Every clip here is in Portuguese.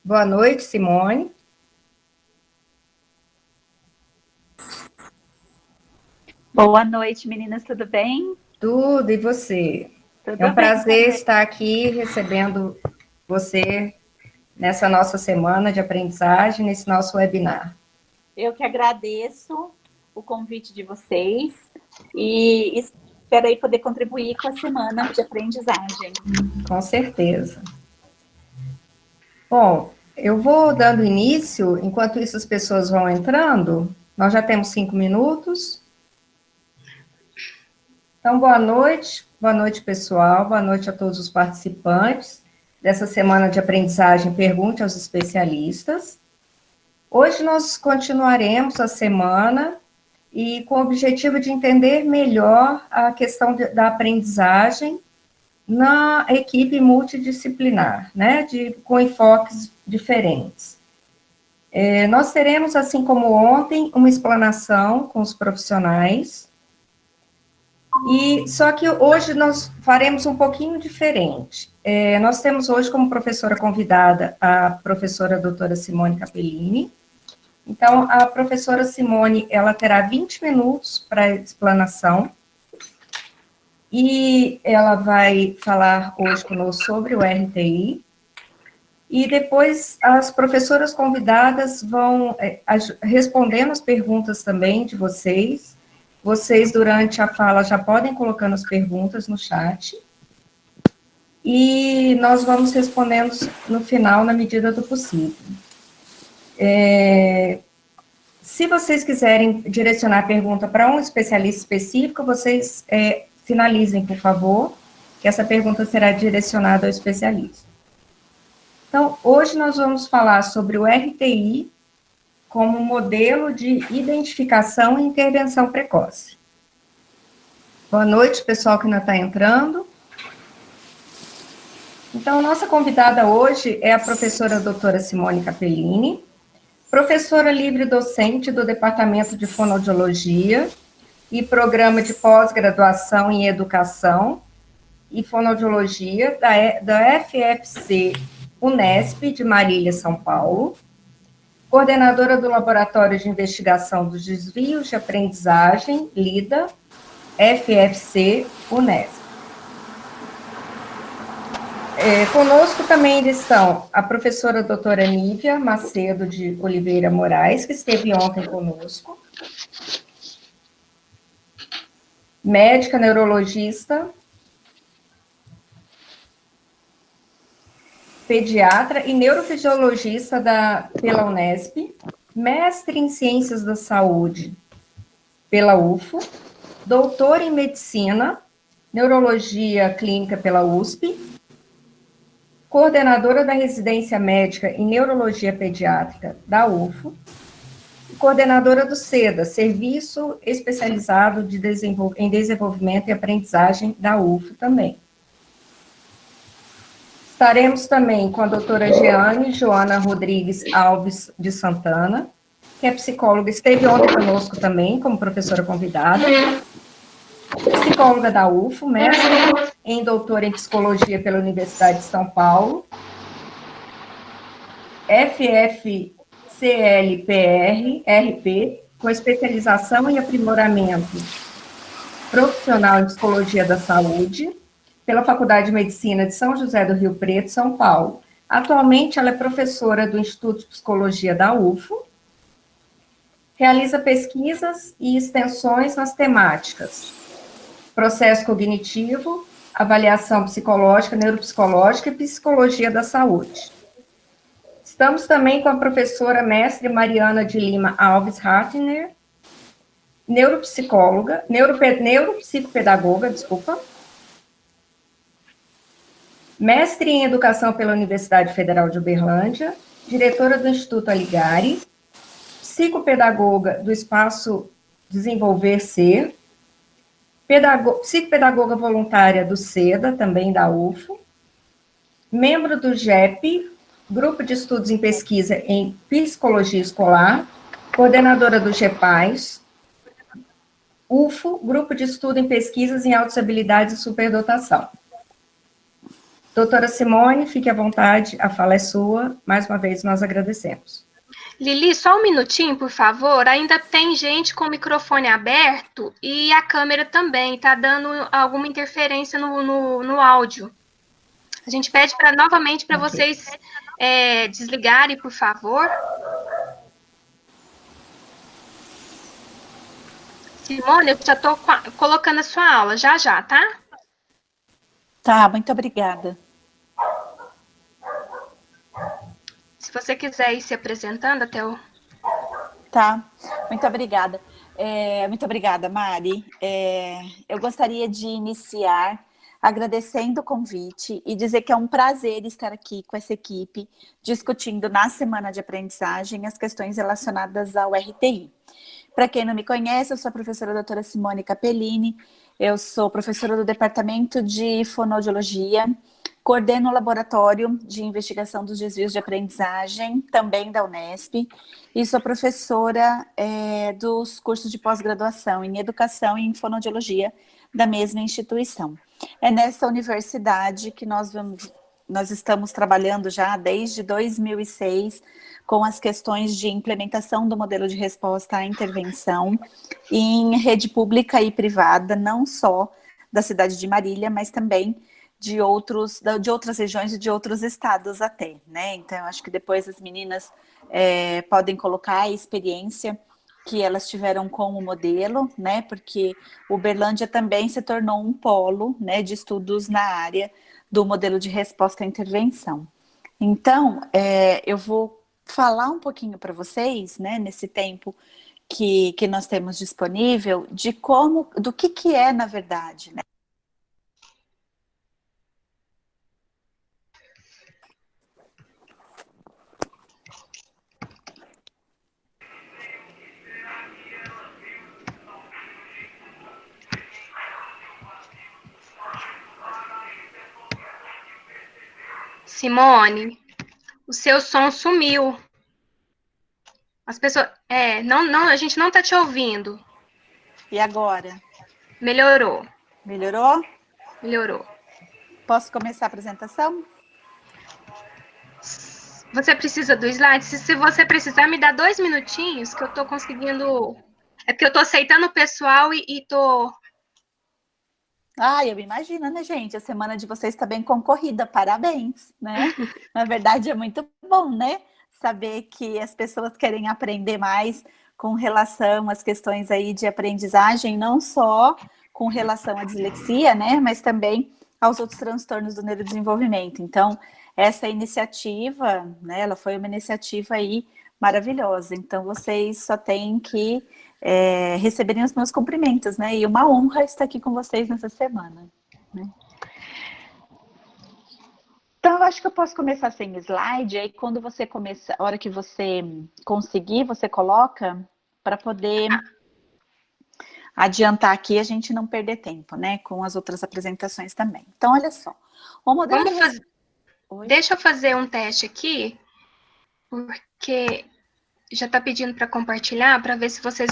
Boa noite, Simone. Boa noite, meninas, tudo bem? Tudo, e você? É um Tudo bem prazer também. estar aqui recebendo você nessa nossa semana de aprendizagem, nesse nosso webinar. Eu que agradeço o convite de vocês e espero aí poder contribuir com a semana de aprendizagem. Com certeza. Bom, eu vou dando início, enquanto isso as pessoas vão entrando. Nós já temos 5 minutos. Então, boa noite, pessoal, boa noite a todos os participantes dessa semana de aprendizagem Pergunte aos Especialistas. Hoje nós continuaremos a semana e com o objetivo de entender melhor a questão da aprendizagem na equipe multidisciplinar, né, com enfoques diferentes. Nós teremos, assim como ontem, uma explanação com os profissionais, e só que hoje nós faremos um pouquinho diferente. Nós temos hoje como professora convidada a professora doutora Simone Capellini. Então, a professora Simone, ela terá 20 minutos para a explanação, e ela vai falar hoje conosco sobre o RTI, e depois as professoras convidadas vão respondendo as perguntas também de vocês. Vocês, durante a fala, já podem colocando as perguntas no chat, e nós vamos respondendo no final, na medida do possível. Se vocês quiserem direcionar a pergunta para um especialista específico, vocês finalizem, por favor, que essa pergunta será direcionada ao especialista. Então, hoje nós vamos falar sobre o RTI como modelo de identificação e intervenção precoce. Boa noite, pessoal que ainda está entrando. Então, nossa convidada hoje é a professora doutora Simone Capellini, professora livre-docente do Departamento de Fonoaudiologia e Programa de Pós-Graduação em Educação e Fonoaudiologia da FFC Unesp de Marília, São Paulo, coordenadora do Laboratório de Investigação dos Desvios de Aprendizagem, LIDA, FFC Unesp. Conosco também estão a professora doutora Nívia Macedo de Oliveira Moraes, que esteve ontem conosco, médica neurologista, pediatra e neurofisiologista pela Unesp, mestre em Ciências da Saúde pela UFO, doutora em Medicina, Neurologia Clínica pela USP, coordenadora da Residência Médica em Neurologia Pediátrica da UFO, e coordenadora do SEDA, Serviço Especializado em Desenvolvimento e Aprendizagem da UFO também. Estaremos também com a doutora Jeane Joana Rodrigues Alves de Santana, que é psicóloga, esteve ontem conosco também, como professora convidada, psicóloga da UFO, mestre em doutora em psicologia pela Universidade de São Paulo, FFCLPR-RP, com especialização em aprimoramento profissional em psicologia da saúde, pela Faculdade de Medicina de São José do Rio Preto, São Paulo. Atualmente, ela é professora do Instituto de Psicologia da UFO, realiza pesquisas e extensões nas temáticas processo cognitivo, avaliação psicológica, neuropsicológica e psicologia da saúde. Estamos também com a professora mestre Mariana de Lima Alves Hartner, neuropsicóloga, neuropsicopedagoga, mestre em educação pela Universidade Federal de Uberlândia, diretora do Instituto Alighieri, psicopedagoga do Espaço Desenvolver Ser, psicopedagoga voluntária do SEDA, também da UFO, membro do GEP, Grupo de Estudos em Pesquisa em Psicologia Escolar, coordenadora do GEPAS, UFO, Grupo de Estudo em Pesquisas em Autossabilidade e Superdotação. Doutora Simone, fique à vontade, a fala é sua. Mais uma vez, nós agradecemos. Lili, só um minutinho, por favor. Ainda tem gente com o microfone aberto e a câmera também. Está dando alguma interferência no áudio. A gente pede novamente para vocês desligarem, por favor. Simone, eu já estou colocando a sua aula, já, tá? Tá, muito obrigada. Se você quiser ir se apresentando até o... Tá, muito obrigada. Muito obrigada, Mari. Eu gostaria de iniciar agradecendo o convite e dizer que é um prazer estar aqui com essa equipe, discutindo na Semana de Aprendizagem as questões relacionadas ao RTI. Para quem não me conhece, eu sou a professora doutora Simone Capellini, eu sou professora do Departamento de Fonoaudiologia, coordeno o Laboratório de Investigação dos Desvios de Aprendizagem, também da Unesp, e sou professora dos cursos de pós-graduação em Educação e em Fonoaudiologia da mesma instituição. É nessa universidade que nós estamos trabalhando já desde 2006 com as questões de implementação do modelo de resposta à intervenção em rede pública e privada, não só da cidade de Marília, mas também de outras regiões e de outros estados até, né? Então, eu acho que depois as meninas podem colocar a experiência que elas tiveram com o modelo, né? Porque Uberlândia também se tornou um polo, né, de estudos na área do modelo de resposta à intervenção. Então, eu vou falar um pouquinho para vocês, né, nesse tempo que nós temos disponível, do que é, na verdade, né? Simone, o seu som sumiu. As pessoas... não, a gente não está te ouvindo. E agora? Melhorou. Melhorou? Melhorou. Posso começar a apresentação? Você precisa do slide? Se você precisar, me dá 2 minutinhos que eu estou conseguindo... É porque eu estou aceitando o pessoal e estou... Eu imagino, né, gente? A semana de vocês está bem concorrida, parabéns, né? Na verdade, é muito bom, né? Saber que as pessoas querem aprender mais com relação às questões aí de aprendizagem, não só com relação à dislexia, né? Mas também aos outros transtornos do neurodesenvolvimento. Então, essa iniciativa, né? Ela foi uma iniciativa aí maravilhosa. Então, vocês só têm que receberem os meus cumprimentos, né? E uma honra estar aqui com vocês nessa semana, né? Então, eu acho que eu posso começar sem slide, aí quando você começa, a hora que você conseguir, você coloca para poder adiantar aqui, a gente não perder tempo, né? Com as outras apresentações também. Então, olha só. O modelo Deixa eu fazer um teste aqui, porque já está pedindo para compartilhar, para ver se vocês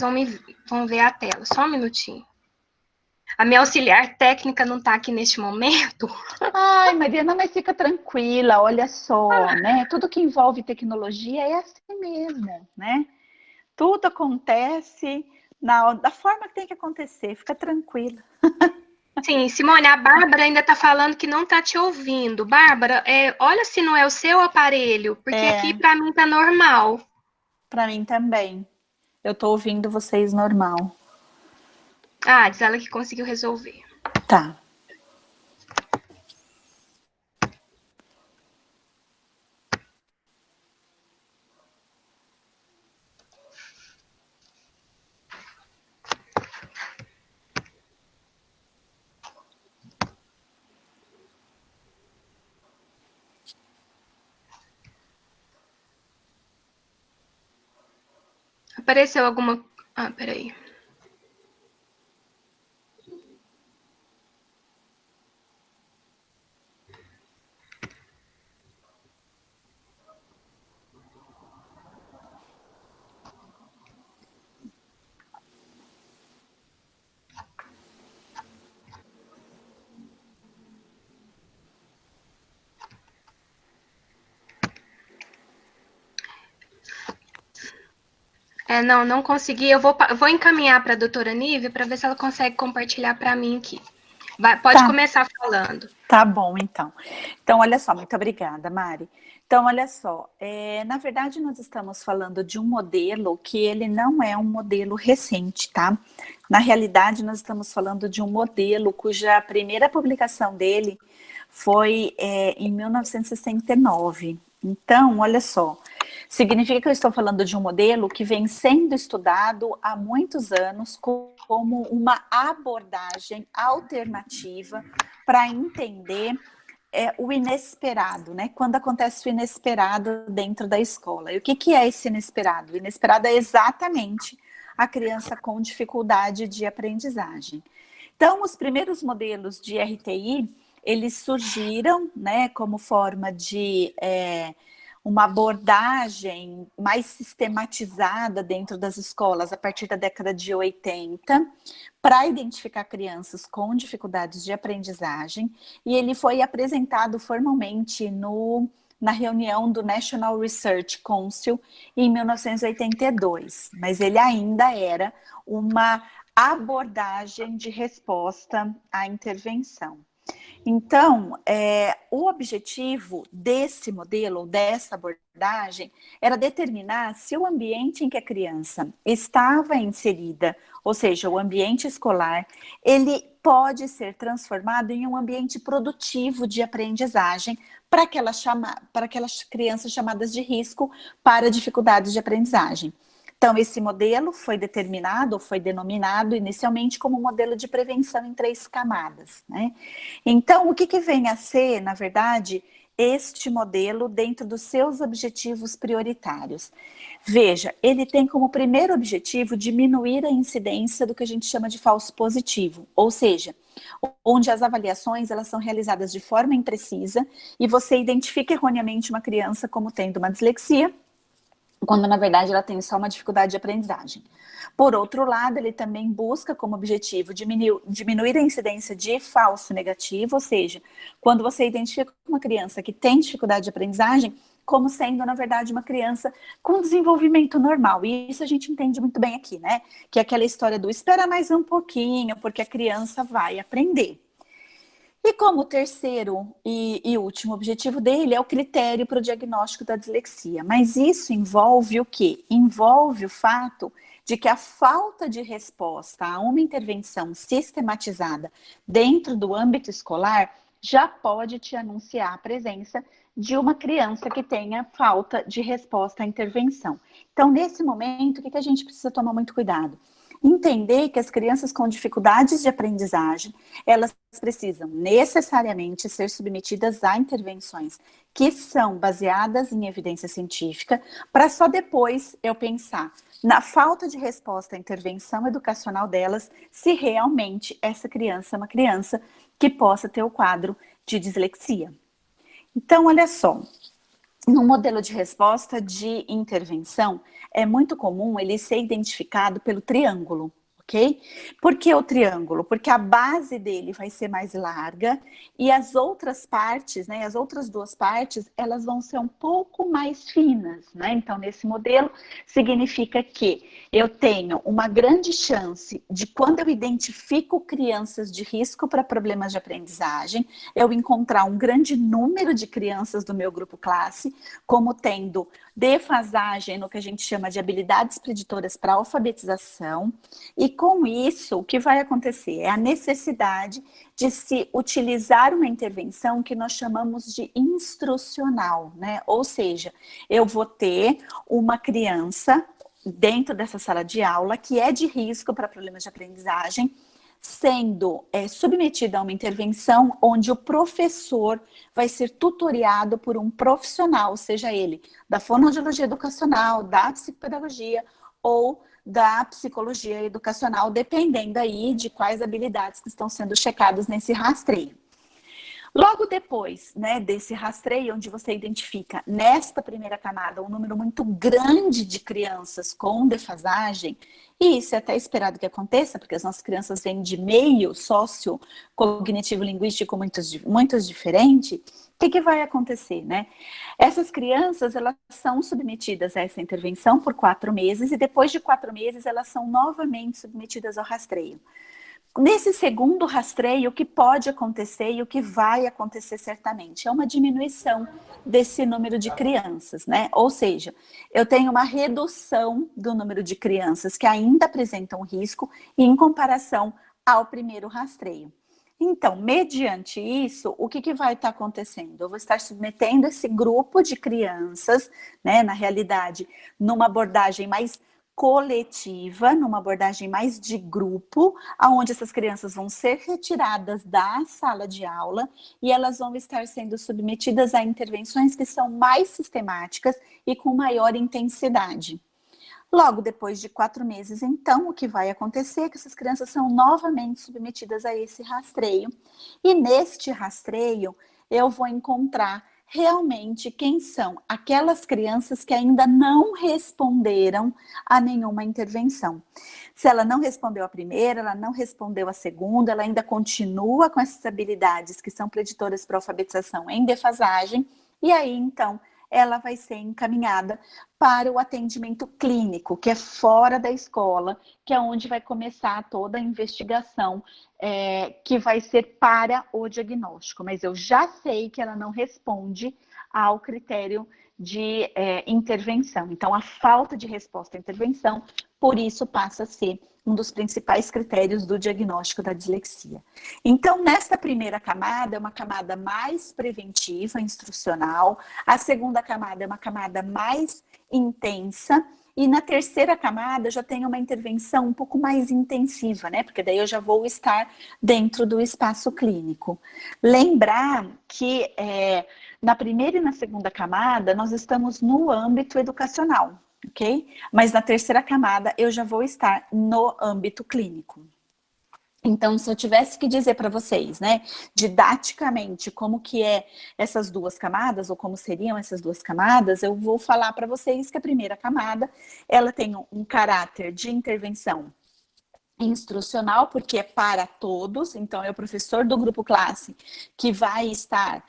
vão ver a tela. Só um minutinho. A minha auxiliar técnica não está aqui neste momento. Ai, Mariana, mas fica tranquila, olha só, né? Tudo que envolve tecnologia é assim mesmo, né? Tudo acontece da forma que tem que acontecer, fica tranquila. Sim, Simone, a Bárbara ainda está falando que não está te ouvindo. Bárbara, olha se não é o seu aparelho, porque aqui para mim tá normal. Para mim também. Eu tô ouvindo vocês normal. Diz ela que conseguiu resolver. Tá. Apareceu alguma... peraí. Não consegui. Eu vou encaminhar para a doutora Nívia para ver se ela consegue compartilhar para mim aqui. Pode Tá. começar falando. Tá bom, então. Então, olha só, muito obrigada, Mari. Então, olha só, na verdade, nós estamos falando de um modelo que ele não é um modelo recente, tá? Na realidade, nós estamos falando de um modelo cuja primeira publicação dele foi em 1969. Então, olha só, significa que eu estou falando de um modelo que vem sendo estudado há muitos anos como uma abordagem alternativa para entender o inesperado, né? Quando acontece o inesperado dentro da escola. E o que é esse inesperado? O inesperado é exatamente a criança com dificuldade de aprendizagem. Então, os primeiros modelos de RTI, eles surgiram, né, como forma de uma abordagem mais sistematizada dentro das escolas a partir da década de 80, para identificar crianças com dificuldades de aprendizagem, e ele foi apresentado formalmente na reunião do National Research Council em 1982, mas ele ainda era uma abordagem de resposta à intervenção. Então, o objetivo desse modelo, dessa abordagem, era determinar se o ambiente em que a criança estava inserida, ou seja, o ambiente escolar, ele pode ser transformado em um ambiente produtivo de aprendizagem para aquelas crianças chamadas de risco para dificuldades de aprendizagem. Então, esse modelo foi determinado, foi denominado inicialmente como modelo de prevenção em 3 camadas, né? Então, o que vem a ser, na verdade, este modelo dentro dos seus objetivos prioritários? Veja, ele tem como primeiro objetivo diminuir a incidência do que a gente chama de falso positivo, ou seja, onde as avaliações elas são realizadas de forma imprecisa e você identifica erroneamente uma criança como tendo uma dislexia, quando na verdade ela tem só uma dificuldade de aprendizagem. Por outro lado, ele também busca como objetivo diminuir a incidência de falso negativo, ou seja, quando você identifica uma criança que tem dificuldade de aprendizagem, como sendo, na verdade, uma criança com desenvolvimento normal. E isso a gente entende muito bem aqui, né? Que é aquela história do espera mais um pouquinho, porque a criança vai aprender. E como terceiro e último objetivo dele é o critério para o diagnóstico da dislexia. Mas isso envolve o quê? Envolve o fato de que a falta de resposta a uma intervenção sistematizada dentro do âmbito escolar já pode te anunciar a presença de uma criança que tenha falta de resposta à intervenção. Então, nesse momento, o que a gente precisa tomar muito cuidado? Entender que as crianças com dificuldades de aprendizagem, elas precisam necessariamente ser submetidas a intervenções que são baseadas em evidência científica, para só depois eu pensar na falta de resposta à intervenção educacional delas, se realmente essa criança é uma criança que possa ter o quadro de dislexia. Então, olha só, no modelo de resposta de intervenção, é muito comum ele ser identificado pelo triângulo, ok? Por que o triângulo? Porque a base dele vai ser mais larga e as outras partes, né, as outras 2 partes, elas vão ser um pouco mais finas, né? Então, nesse modelo, significa que eu tenho uma grande chance de, quando eu identifico crianças de risco para problemas de aprendizagem, eu encontrar um grande número de crianças do meu grupo classe, como tendo defasagem no que a gente chama de habilidades preditoras para alfabetização, e com isso, o que vai acontecer é a necessidade de se utilizar uma intervenção que nós chamamos de instrucional, né? Ou seja, eu vou ter uma criança dentro dessa sala de aula que é de risco para problemas de aprendizagem, sendo submetida a uma intervenção onde o professor vai ser tutoriado por um profissional, seja ele da fonoaudiologia educacional, da psicopedagogia ou da psicologia educacional, dependendo aí de quais habilidades que estão sendo checadas nesse rastreio. Logo depois, né, desse rastreio, onde você identifica nesta primeira camada um número muito grande de crianças com defasagem, e isso é até esperado que aconteça, porque as nossas crianças vêm de meio sociocognitivo-linguístico muito diferente, que vai acontecer, né? Essas crianças, elas são submetidas a essa intervenção por 4 meses e depois de 4 meses elas são novamente submetidas ao rastreio. Nesse segundo rastreio, o que pode acontecer e o que vai acontecer certamente é uma diminuição desse número de crianças, né? Ou seja, eu tenho uma redução do número de crianças que ainda apresentam risco em comparação ao primeiro rastreio. Então, mediante isso, o que vai estar acontecendo? Eu vou estar submetendo esse grupo de crianças, né, na realidade, numa abordagem mais coletiva, numa abordagem mais de grupo, onde essas crianças vão ser retiradas da sala de aula e elas vão estar sendo submetidas a intervenções que são mais sistemáticas e com maior intensidade. Logo depois de 4 meses, então, o que vai acontecer é que essas crianças são novamente submetidas a esse rastreio. E neste rastreio, eu vou encontrar realmente quem são aquelas crianças que ainda não responderam a nenhuma intervenção. Se ela não respondeu a primeira, ela não respondeu a segunda, ela ainda continua com essas habilidades que são preditoras para a alfabetização em defasagem, e aí, então, ela vai ser encaminhada para o atendimento clínico, que é fora da escola, que é onde vai começar toda a investigação que vai ser para o diagnóstico. Mas eu já sei que ela não responde ao critério de intervenção. Então, a falta de resposta à intervenção, por isso, passa a ser um dos principais critérios do diagnóstico da dislexia. Então, nesta primeira camada, é uma camada mais preventiva, instrucional. A segunda camada é uma camada mais intensa. E na terceira camada, eu já tenho uma intervenção um pouco mais intensiva, né? Porque daí eu já vou estar dentro do espaço clínico. Lembrar que na primeira e na segunda camada, nós estamos no âmbito educacional, ok? Mas na terceira camada, eu já vou estar no âmbito clínico. Então, se eu tivesse que dizer para vocês, né, didaticamente, como que é essas duas camadas, ou como seriam essas duas camadas, eu vou falar para vocês que a primeira camada, ela tem um caráter de intervenção instrucional, porque é para todos, então é o professor do grupo classe que vai estar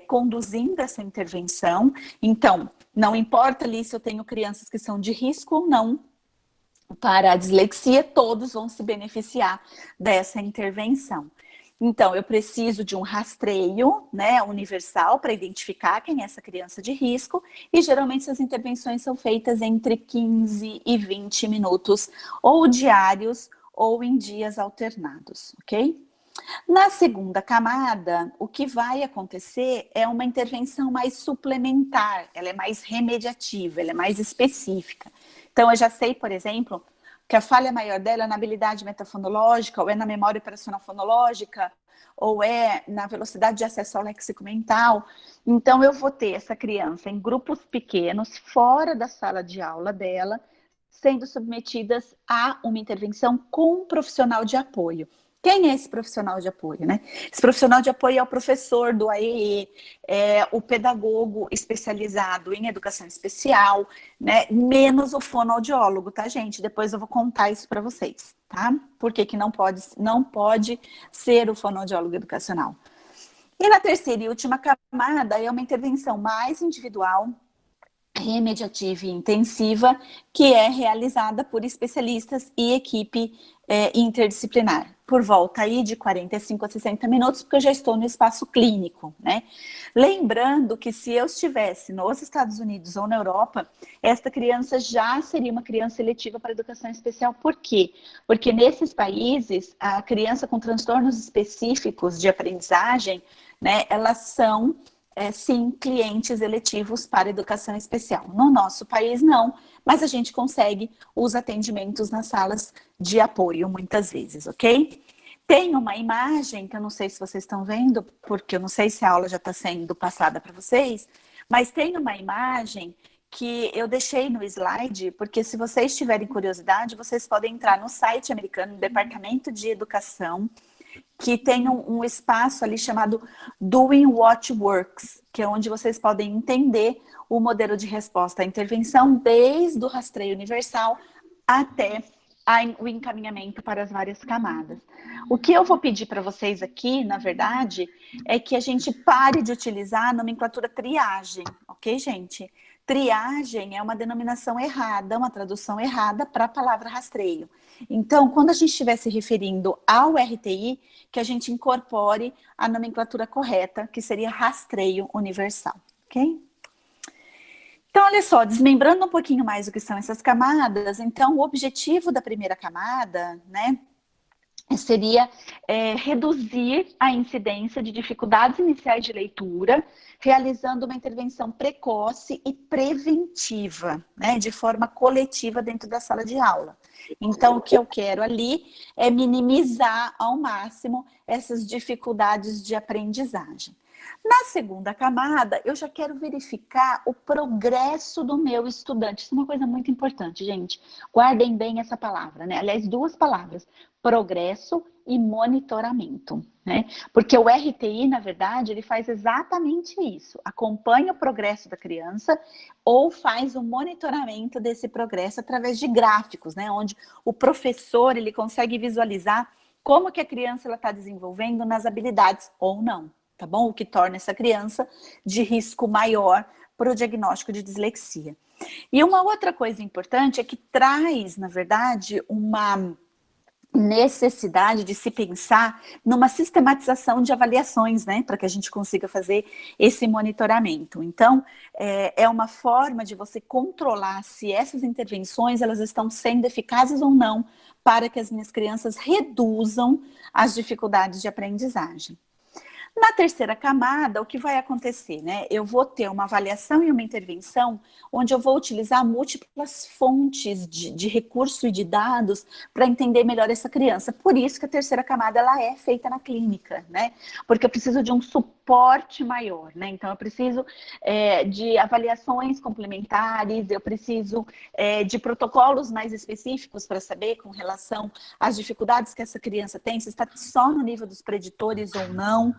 conduzindo essa intervenção. Então, não importa ali se eu tenho crianças que são de risco ou não, para a dislexia, todos vão se beneficiar dessa intervenção. Então, eu preciso de um rastreio, né, universal para identificar quem é essa criança de risco, e geralmente essas intervenções são feitas entre 15 e 20 minutos, ou diários, ou em dias alternados, ok? Na segunda camada, o que vai acontecer é uma intervenção mais suplementar, ela é mais remediativa, ela é mais específica. Então, eu já sei, por exemplo, que a falha maior dela é na habilidade metafonológica, ou é na memória operacional fonológica, ou é na velocidade de acesso ao léxico mental. Então, eu vou ter essa criança em grupos pequenos, fora da sala de aula dela, sendo submetidas a uma intervenção com um profissional de apoio. Quem é esse profissional de apoio, né? Esse profissional de apoio é o professor do AEE, é o pedagogo especializado em educação especial, né? Menos o fonoaudiólogo, tá, gente? Depois eu vou contar isso para vocês, tá? Por que não pode ser o fonoaudiólogo educacional. E na terceira e última camada é uma intervenção mais individual, remediativa e intensiva, que é realizada por especialistas e equipe interdisciplinar, por volta aí de 45 a 60 minutos, porque eu já estou no espaço clínico, né? Lembrando que se eu estivesse nos Estados Unidos ou na Europa, esta criança já seria uma criança eletiva para educação especial. Por quê? Porque nesses países, a criança com transtornos específicos de aprendizagem, né, elas são sim, clientes eletivos para educação especial. No nosso país, não, mas a gente consegue os atendimentos nas salas de apoio, muitas vezes, ok? Tem uma imagem, que eu não sei se vocês estão vendo, porque eu não sei se a aula já está sendo passada para vocês, mas tem uma imagem que eu deixei no slide, porque se vocês tiverem curiosidade, vocês podem entrar no site americano, no Departamento de Educação, que tem um espaço ali chamado Doing What Works, que é onde vocês podem entender o modelo de resposta à intervenção, desde o rastreio universal até o encaminhamento para as várias camadas. O que eu vou pedir para vocês aqui, na verdade, é que a gente pare de utilizar a nomenclatura triagem, ok, gente? Triagem é uma denominação errada, uma tradução errada para a palavra rastreio. Então, quando a gente estiver se referindo ao RTI, que a gente incorpore a nomenclatura correta, que seria rastreio universal, ok? Então, olha só, desmembrando um pouquinho mais o que são essas camadas, então, o objetivo da primeira camada, né, seria reduzir a incidência de dificuldades iniciais de leitura, realizando uma intervenção precoce e preventiva, né, de forma coletiva dentro da sala de aula. Então, o que eu quero ali é minimizar ao máximo essas dificuldades de aprendizagem. Na segunda camada, eu já quero verificar o progresso do meu estudante. Isso é uma coisa muito importante, gente. Guardem bem essa palavra, né? Aliás, duas palavras: progresso e monitoramento, né? Porque o RTI, na verdade, ele faz exatamente isso. Acompanha o progresso da criança ou faz o monitoramento desse progresso através de gráficos, né? Onde o professor, ele consegue visualizar como que a criança está desenvolvendo nas habilidades ou não. Tá bom? O que torna essa criança de risco maior para o diagnóstico de dislexia. E uma outra coisa importante é que traz, na verdade, uma necessidade de se pensar numa sistematização de avaliações, né, para que a gente consiga fazer esse monitoramento. Então, é uma forma de você controlar se essas intervenções elas estão sendo eficazes ou não para que as minhas crianças reduzam as dificuldades de aprendizagem. Na terceira camada, o que vai acontecer, né? Eu vou ter uma avaliação e uma intervenção onde eu vou utilizar múltiplas fontes de recurso e de dados para entender melhor essa criança. Por isso que a terceira camada ela é feita na clínica, né? Porque eu preciso de um suporte maior, né? Então, eu preciso de avaliações complementares, eu preciso de protocolos mais específicos para saber com relação às dificuldades que essa criança tem, se está só no nível dos preditores ou não.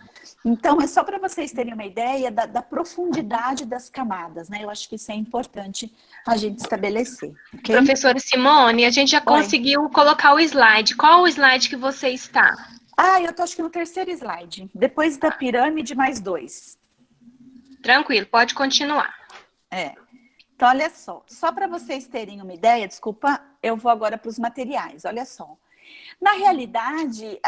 Então, é só para vocês terem uma ideia da profundidade das camadas, né? Eu acho que isso é importante a gente estabelecer. Okay? Professora Simone, a gente já conseguiu colocar o slide. Qual o slide que você está? Eu estou acho que no terceiro slide. Depois da pirâmide, mais 2. Tranquilo, pode continuar. Então, olha só para vocês terem uma ideia, desculpa, eu vou agora para os materiais, olha só. Na realidade,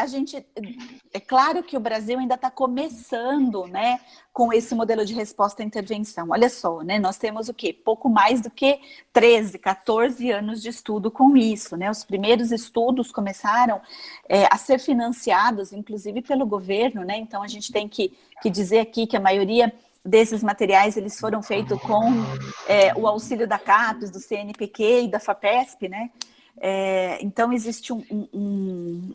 é claro que o Brasil ainda está começando, né, com esse modelo de resposta à intervenção. Olha só, né, nós temos o quê? Pouco mais do que 13, 14 anos de estudo com isso, né? Os primeiros estudos começaram a ser financiados, inclusive pelo governo, né? Então, a gente tem que dizer aqui que a maioria desses materiais, eles foram feitos com o auxílio da CAPES, do CNPq e da FAPESP, né? Então, existe um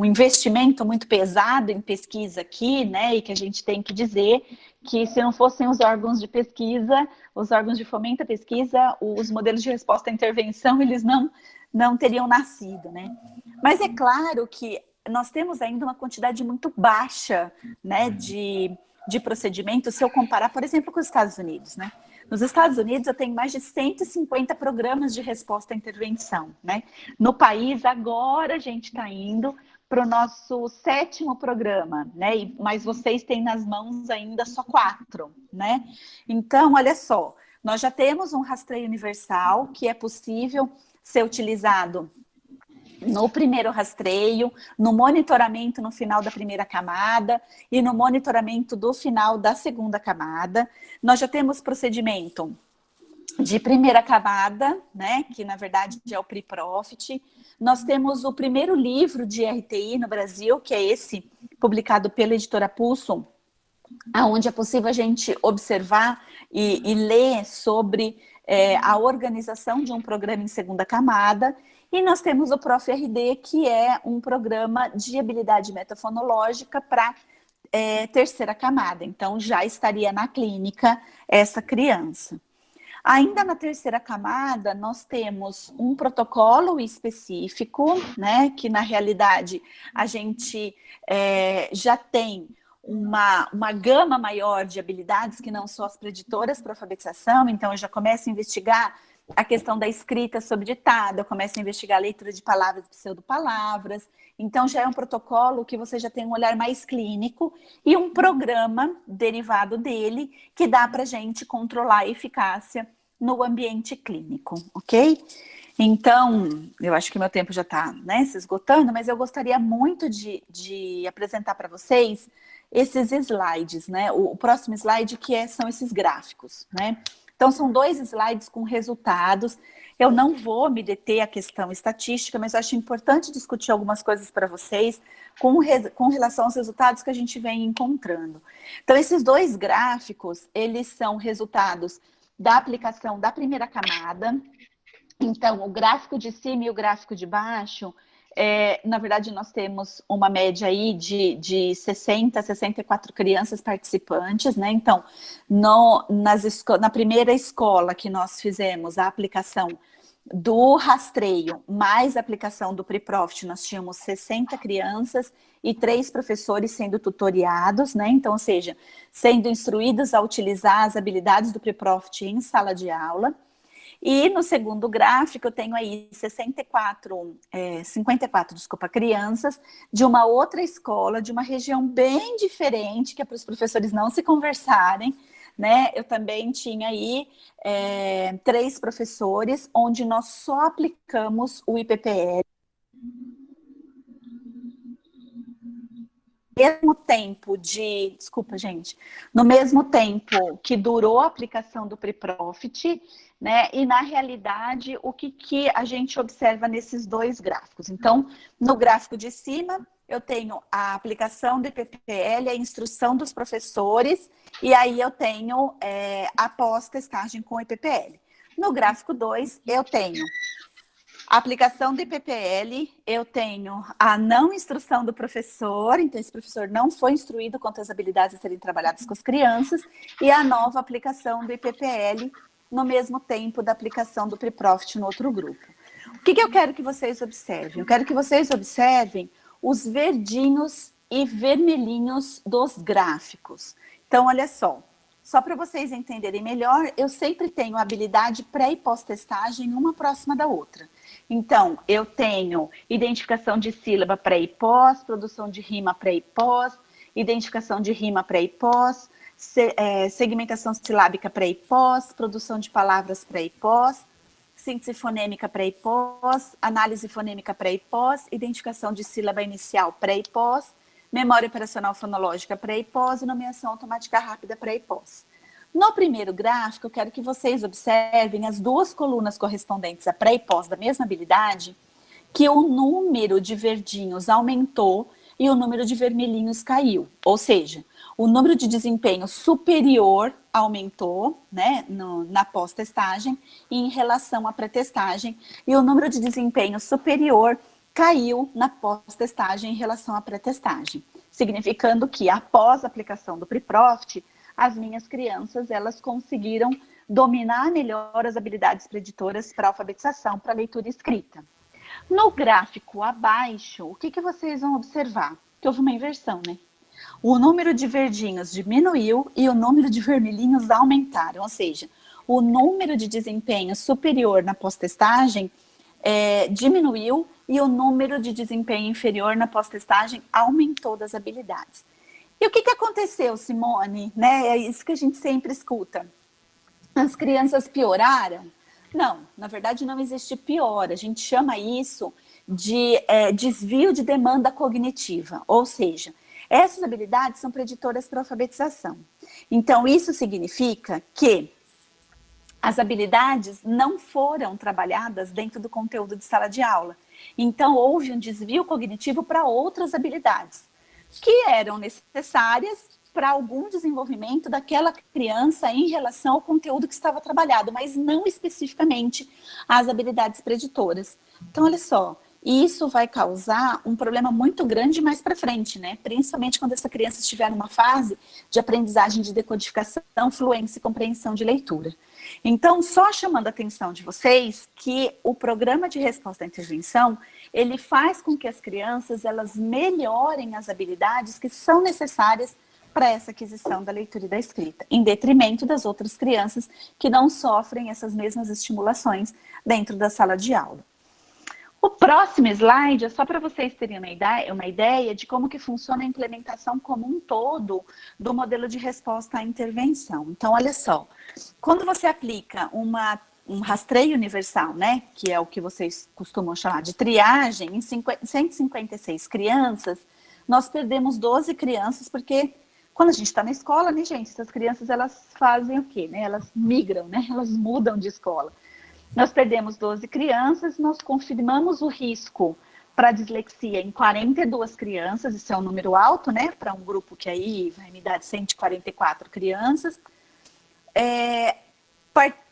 investimento muito pesado em pesquisa aqui, né? E que a gente tem que dizer que se não fossem os órgãos de pesquisa, os órgãos de fomento à pesquisa, os modelos de resposta à intervenção, eles não teriam nascido, né? Mas é claro que nós temos ainda uma quantidade muito baixa, né, de procedimentos, se eu comparar, por exemplo, com os Estados Unidos, né? Nos Estados Unidos, eu tenho mais de 150 programas de resposta à intervenção, né? No país, agora a gente está indo para o nosso 7º programa, né? Mas vocês têm nas mãos ainda só 4, né? Então, olha só, nós já temos um rastreio universal que é possível ser utilizado no primeiro rastreio, no monitoramento no final da primeira camada e no monitoramento do final da segunda camada. Nós já temos procedimento de primeira camada, né, que na verdade é o Pre-Profit. Nós temos o primeiro livro de RTI no Brasil, que é esse, publicado pela editora Pulso, onde é possível a gente observar e ler sobre a organização de um programa em segunda camada. E nós temos o Prof-RD, que é um programa de habilidade metafonológica para terceira camada. Então, já estaria na clínica essa criança. Ainda na terceira camada, nós temos um protocolo específico, né, que na realidade a gente já tem uma gama maior de habilidades que não são as preditoras para alfabetização. Então, eu já começo a investigar a questão da escrita sob ditado, eu começo a investigar a leitura de palavras e pseudopalavras. Então, já é um protocolo que você já tem um olhar mais clínico e um programa derivado dele que dá para a gente controlar a eficácia no ambiente clínico, ok? Então, eu acho que meu tempo já está, né, se esgotando, mas eu gostaria muito de apresentar para vocês esses slides, né? O próximo slide são esses gráficos, né? Então, são 2 slides com resultados. Eu não vou me deter à questão estatística, mas eu acho importante discutir algumas coisas para vocês com relação aos resultados que a gente vem encontrando. Então, esses 2 gráficos, eles são resultados da aplicação da primeira camada. Então, o gráfico de cima e o gráfico de baixo, na verdade, nós temos uma média aí de 60 a 64 crianças participantes, né? Então, na primeira escola que nós fizemos a aplicação do rastreio, mais a aplicação do Pre-Profit, nós tínhamos 60 crianças e 3 professores sendo tutoriados, né? Então, ou seja, sendo instruídos a utilizar as habilidades do Pre-Profit em sala de aula. E no segundo gráfico eu tenho aí 54 crianças de uma outra escola, de uma região bem diferente, que é para os professores não se conversarem, né? Eu também tinha aí 3 professores, onde nós só aplicamos o IPPL. No mesmo tempo que durou a aplicação do Pre-Profit, né? E na realidade, o que a gente observa nesses 2 gráficos? Então, no gráfico de cima, eu tenho a aplicação do IPPL, a instrução dos professores, e aí eu tenho a pós-testagem com o IPPL. No gráfico 2, eu tenho a aplicação do IPPL, eu tenho a não instrução do professor, então esse professor não foi instruído quanto às habilidades a serem trabalhadas com as crianças, e a nova aplicação do IPPL no mesmo tempo da aplicação do Pre-Profit no outro grupo. O que eu quero que vocês observem? Eu quero que vocês observem os verdinhos e vermelhinhos dos gráficos. Então, olha só para vocês entenderem melhor, eu sempre tenho habilidade pré e pós-testagem uma próxima da outra. Então, eu tenho identificação de sílaba pré e pós, produção de rima pré e pós, identificação de rima pré e pós, segmentação silábica pré e pós, produção de palavras pré e pós, síntese fonêmica pré e pós, análise fonêmica pré e pós, identificação de sílaba inicial pré e pós, memória operacional fonológica pré e pós e nomeação automática rápida pré e pós. No primeiro gráfico, eu quero que vocês observem as 2 colunas correspondentes a pré e pós da mesma habilidade, que o número de verdinhos aumentou e o número de vermelhinhos caiu. Ou seja, o número de desempenho superior aumentou, né, na pós-testagem e em relação à pré-testagem, e o número de desempenho superior caiu na pós-testagem em relação à pré-testagem, significando que após a aplicação do Pre-Profit, as minhas crianças, elas conseguiram dominar melhor as habilidades preditoras para alfabetização, para leitura e escrita. No gráfico abaixo, o que vocês vão observar? Que houve uma inversão, né? O número de verdinhos diminuiu e o número de vermelhinhos aumentaram, ou seja, o número de desempenho superior na pós-testagem diminuiu e o número de desempenho inferior na pós-testagem aumentou das habilidades. E o que aconteceu, Simone? Né? É isso que a gente sempre escuta. As crianças pioraram? Não, na verdade não existe piora. A gente chama isso de desvio de demanda cognitiva, ou seja, essas habilidades são preditoras para a alfabetização. Então, isso significa que as habilidades não foram trabalhadas dentro do conteúdo de sala de aula. Então, houve um desvio cognitivo para outras habilidades, que eram necessárias para algum desenvolvimento daquela criança em relação ao conteúdo que estava trabalhado, mas não especificamente as habilidades preditoras. Então, olha só, isso vai causar um problema muito grande mais para frente, né? Principalmente quando essa criança estiver numa fase de aprendizagem de decodificação, fluência e compreensão de leitura. Então, só chamando a atenção de vocês que o programa de resposta à intervenção, ele faz com que as crianças, elas melhorem as habilidades que são necessárias para essa aquisição da leitura e da escrita, em detrimento das outras crianças que não sofrem essas mesmas estimulações dentro da sala de aula. O próximo slide é só para vocês terem uma ideia de como que funciona a implementação como um todo do modelo de resposta à intervenção. Então, olha só, quando você aplica um rastreio universal, né, que é o que vocês costumam chamar de triagem, em 156 crianças, nós perdemos 12 crianças, porque quando a gente está na escola, né, gente, essas crianças, elas fazem o quê, né? Elas migram, né? Elas mudam de escola. Nós perdemos 12 crianças, nós confirmamos o risco para dislexia em 42 crianças, isso é um número alto, né? Para um grupo que aí vai me dar 144 crianças.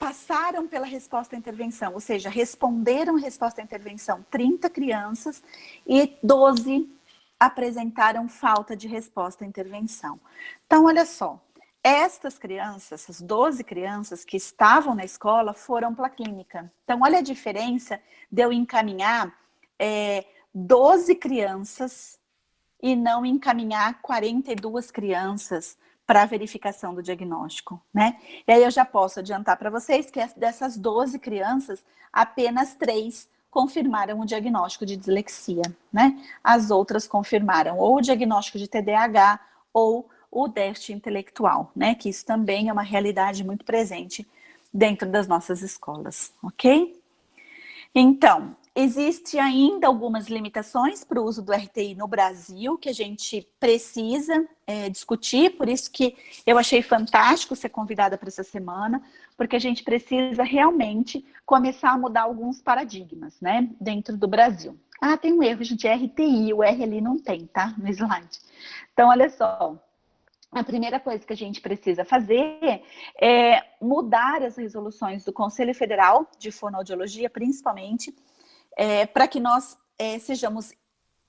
Passaram pela resposta à intervenção, ou seja, responderam a resposta à intervenção 30 crianças e 12 apresentaram falta de resposta à intervenção. Então, olha só. Estas crianças, essas 12 crianças que estavam na escola, foram para a clínica. Então, olha a diferença de eu encaminhar 12 crianças e não encaminhar 42 crianças para a verificação do diagnóstico, né? E aí eu já posso adiantar para vocês que dessas 12 crianças, apenas 3 confirmaram o diagnóstico de dislexia, né? As outras confirmaram ou o diagnóstico de TDAH ou o déficit intelectual, né? Que isso também é uma realidade muito presente dentro das nossas escolas, ok? Então, existe ainda algumas limitações para o uso do RTI no Brasil que a gente precisa discutir, por isso que eu achei fantástico ser convidada para essa semana, porque a gente precisa realmente começar a mudar alguns paradigmas, né? Dentro do Brasil. Ah, tem um erro de RTI, o R ali não tem, tá? No slide. Então, olha só. A primeira coisa que a gente precisa fazer é mudar as resoluções do Conselho Federal de Fonoaudiologia, principalmente, para que nós sejamos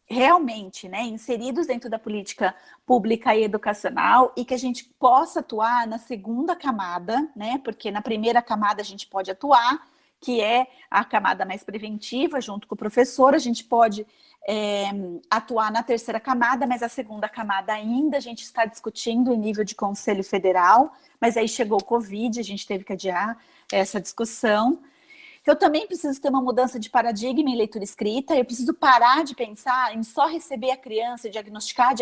realmente, né, inseridos dentro da política pública e educacional e que a gente possa atuar na segunda camada, né, porque na primeira camada a gente pode atuar, que é a camada mais preventiva, junto com o professor, a gente pode atuar na terceira camada, mas a segunda camada ainda a gente está discutindo em nível de Conselho Federal, mas aí chegou o Covid, a gente teve que adiar essa discussão. Eu também preciso ter uma mudança de paradigma em leitura escrita, eu preciso parar de pensar em só receber a criança e diagnosticar,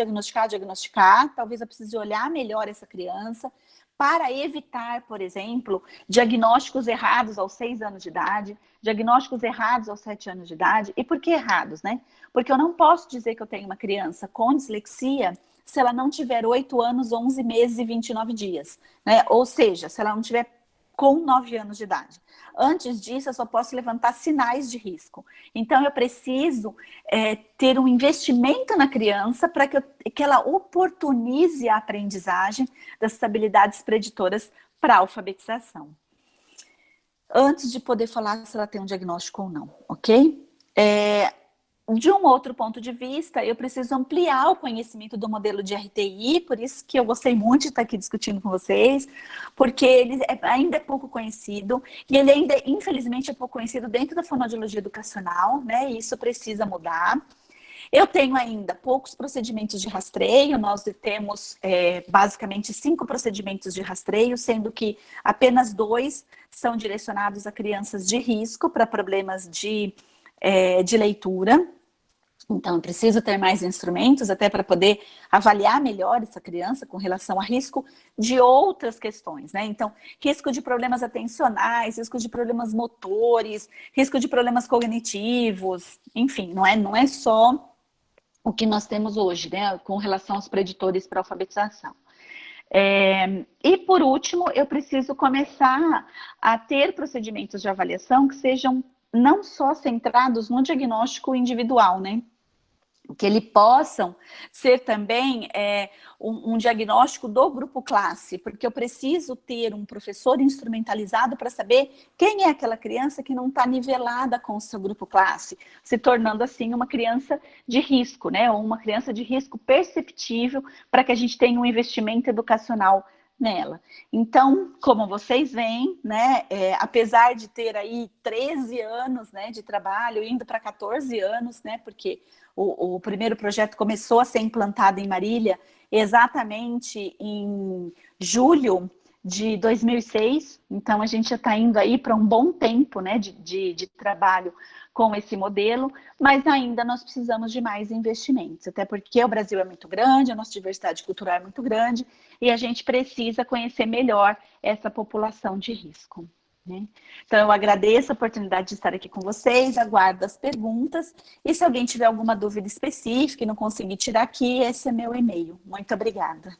talvez eu precise olhar melhor essa criança, para evitar, por exemplo, diagnósticos errados aos 6 anos de idade, diagnósticos errados aos 7 anos de idade. E por que errados, né? Porque eu não posso dizer que eu tenho uma criança com dislexia se ela não tiver 8 anos, 11 meses e 29 dias, né? Ou seja, se ela não tiver com 9 anos de idade. Antes disso, eu só posso levantar sinais de risco. Então, eu preciso ter um investimento na criança para que ela oportunize a aprendizagem dessas habilidades preditoras para a alfabetização. Antes de poder falar se ela tem um diagnóstico ou não, ok? De um outro ponto de vista, eu preciso ampliar o conhecimento do modelo de RTI, por isso que eu gostei muito de estar aqui discutindo com vocês, porque ele ainda é pouco conhecido, e ele ainda, infelizmente, é pouco conhecido dentro da fonoaudiologia educacional, né? E isso precisa mudar. Eu tenho ainda poucos procedimentos de rastreio, nós temos basicamente 5 procedimentos de rastreio, sendo que apenas 2 são direcionados a crianças de risco para problemas de leitura. Então, eu preciso ter mais instrumentos até para poder avaliar melhor essa criança com relação a risco de outras questões, né? Então, risco de problemas atencionais, risco de problemas motores, risco de problemas cognitivos, enfim, não é só o que nós temos hoje, né? Com relação aos preditores para alfabetização. E, por último, eu preciso começar a ter procedimentos de avaliação que sejam não só centrados no diagnóstico individual, né? Que eles possam ser também um diagnóstico do grupo classe, porque eu preciso ter um professor instrumentalizado para saber quem é aquela criança que não está nivelada com o seu grupo classe, se tornando assim uma criança de risco, né? Ou uma criança de risco perceptível para que a gente tenha um investimento educacional nela. Então, como vocês veem, né, apesar de ter aí 13 anos, né, de trabalho, indo para 14 anos, né, porque o primeiro projeto começou a ser implantado em Marília exatamente em julho de 2006, então a gente já está indo aí para um bom tempo, né, de trabalho com esse modelo, mas ainda nós precisamos de mais investimentos, até porque o Brasil é muito grande, a nossa diversidade cultural é muito grande, e a gente precisa conhecer melhor essa população de risco, né? Então, eu agradeço a oportunidade de estar aqui com vocês, aguardo as perguntas, e se alguém tiver alguma dúvida específica e não conseguir tirar aqui, esse é meu e-mail. Muito obrigada.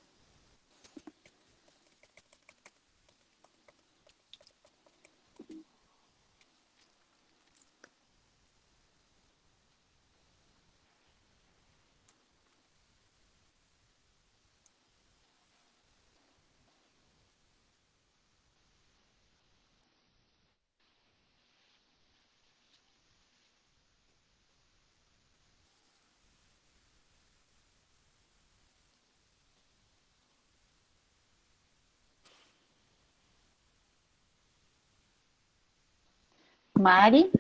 Mari?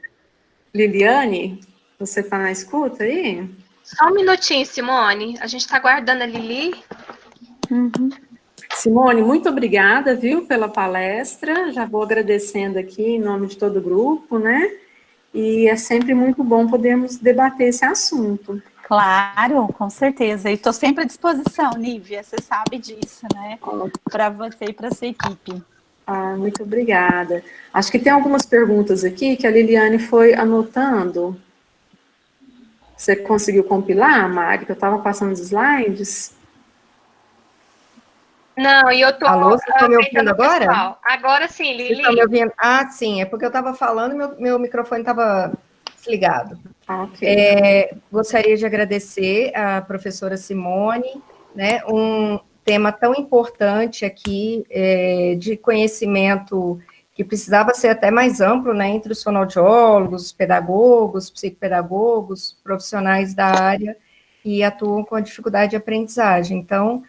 Liliane, você está na escuta aí? Só um minutinho, Simone. A gente está aguardando a Lili. Simone, muito obrigada, viu, pela palestra. Já vou agradecendo aqui em nome de todo o grupo, né? E é sempre muito bom podermos debater esse assunto. Claro, com certeza. E estou sempre à disposição, Nívia, você sabe disso, né? Para você e para sua equipe. Muito obrigada. Acho que tem algumas perguntas aqui que a Liliane foi anotando. Você conseguiu compilar, Mari? Que eu estava passando os slides. Não, e eu tô... Alô, vocês estão me ouvindo agora? Pessoal. Agora sim, Lili. Vocês estão me ouvindo? Ah, sim, é porque eu estava falando e meu microfone estava desligado. Ok. Gostaria de agradecer à professora Simone, né, um tema tão importante aqui, de conhecimento que precisava ser até mais amplo, né, entre os fonoaudiólogos, pedagogos, psicopedagogos, profissionais da área que atuam com a dificuldade de aprendizagem. Então,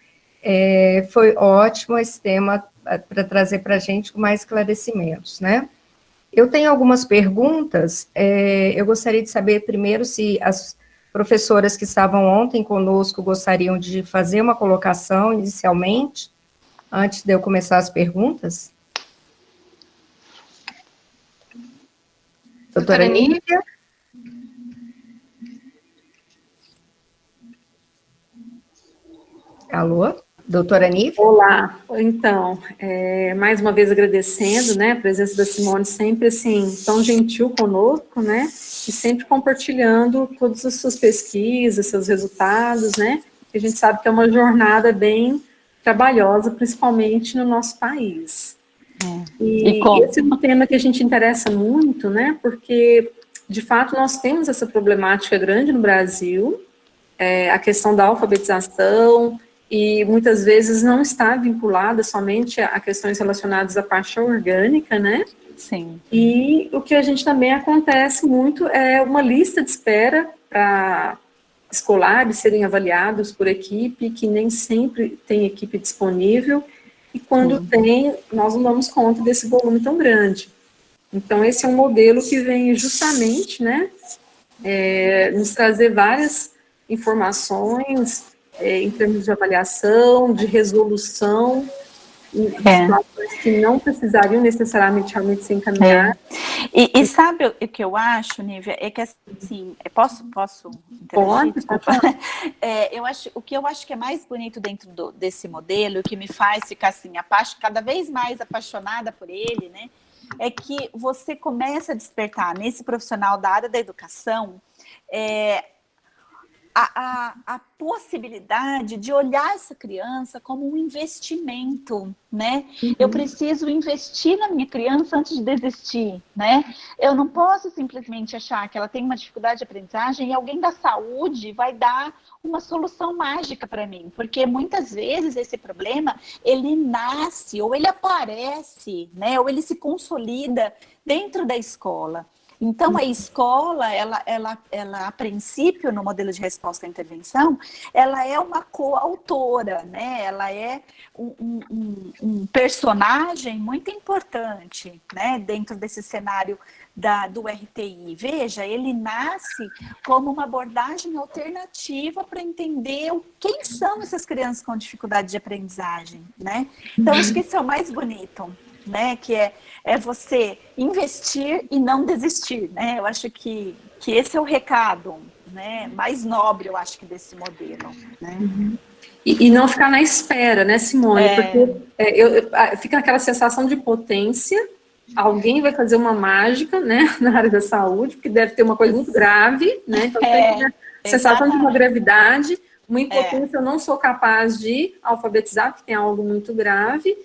foi ótimo esse tema para trazer para a gente com mais esclarecimentos, né? Eu tenho algumas perguntas, eu gostaria de saber primeiro se as professoras que estavam ontem conosco gostariam de fazer uma colocação inicialmente, antes de eu começar as perguntas. Doutora Nívia? Alô? Doutora Nívia? Olá, então, mais uma vez agradecendo, né, a presença da Simone sempre, assim, tão gentil conosco, né, e sempre compartilhando todas as suas pesquisas, seus resultados, né, a gente sabe que é uma jornada bem trabalhosa, principalmente no nosso país. E esse é um tema que a gente interessa muito, né, porque, de fato, nós temos essa problemática grande no Brasil, a questão da alfabetização, e muitas vezes não está vinculada somente a questões relacionadas à parte orgânica, né? Sim. E o que a gente também acontece muito é uma lista de espera para escolares serem avaliados por equipe, que nem sempre tem equipe disponível, e quando tem, nós não damos conta desse volume tão grande. Então, esse é um modelo que vem justamente, né, nos trazer várias informações, em termos de avaliação, de resolução, em situações que não precisariam necessariamente realmente ser encaminhadas. E sabe o que eu acho, Nívia? É que assim, posso interagir? Desculpa. O que eu acho que é mais bonito dentro desse modelo, o que me faz ficar assim, cada vez mais apaixonada por ele, né? É que você começa a despertar nesse profissional da área da educação a possibilidade de olhar essa criança como um investimento, né? Eu preciso investir na minha criança antes de desistir, né? Eu não posso simplesmente achar que ela tem uma dificuldade de aprendizagem e alguém da saúde vai dar uma solução mágica para mim, porque muitas vezes esse problema, ele nasce, ou ele aparece, né? Ou ele se consolida dentro da escola. Então, a escola, ela, a princípio, no modelo de resposta à intervenção, ela é uma coautora, né? Ela é um personagem muito importante, né? Dentro desse cenário do RTI. Veja, ele nasce como uma abordagem alternativa para entender quem são essas crianças com dificuldade de aprendizagem, né? Então, acho que isso é o mais bonito, né? Que é você investir e não desistir, né? Eu acho que esse é o recado, né? Mais nobre, eu acho, que desse modelo, né? E não ficar na espera, né, Simone? Porque fica aquela sensação de potência. Alguém vai fazer uma mágica, né, na área da saúde, porque deve ter uma coisa muito grave, né? Então, tem a sensação de uma gravidade, uma impotência, eu não sou capaz de alfabetizar, porque tem algo muito grave,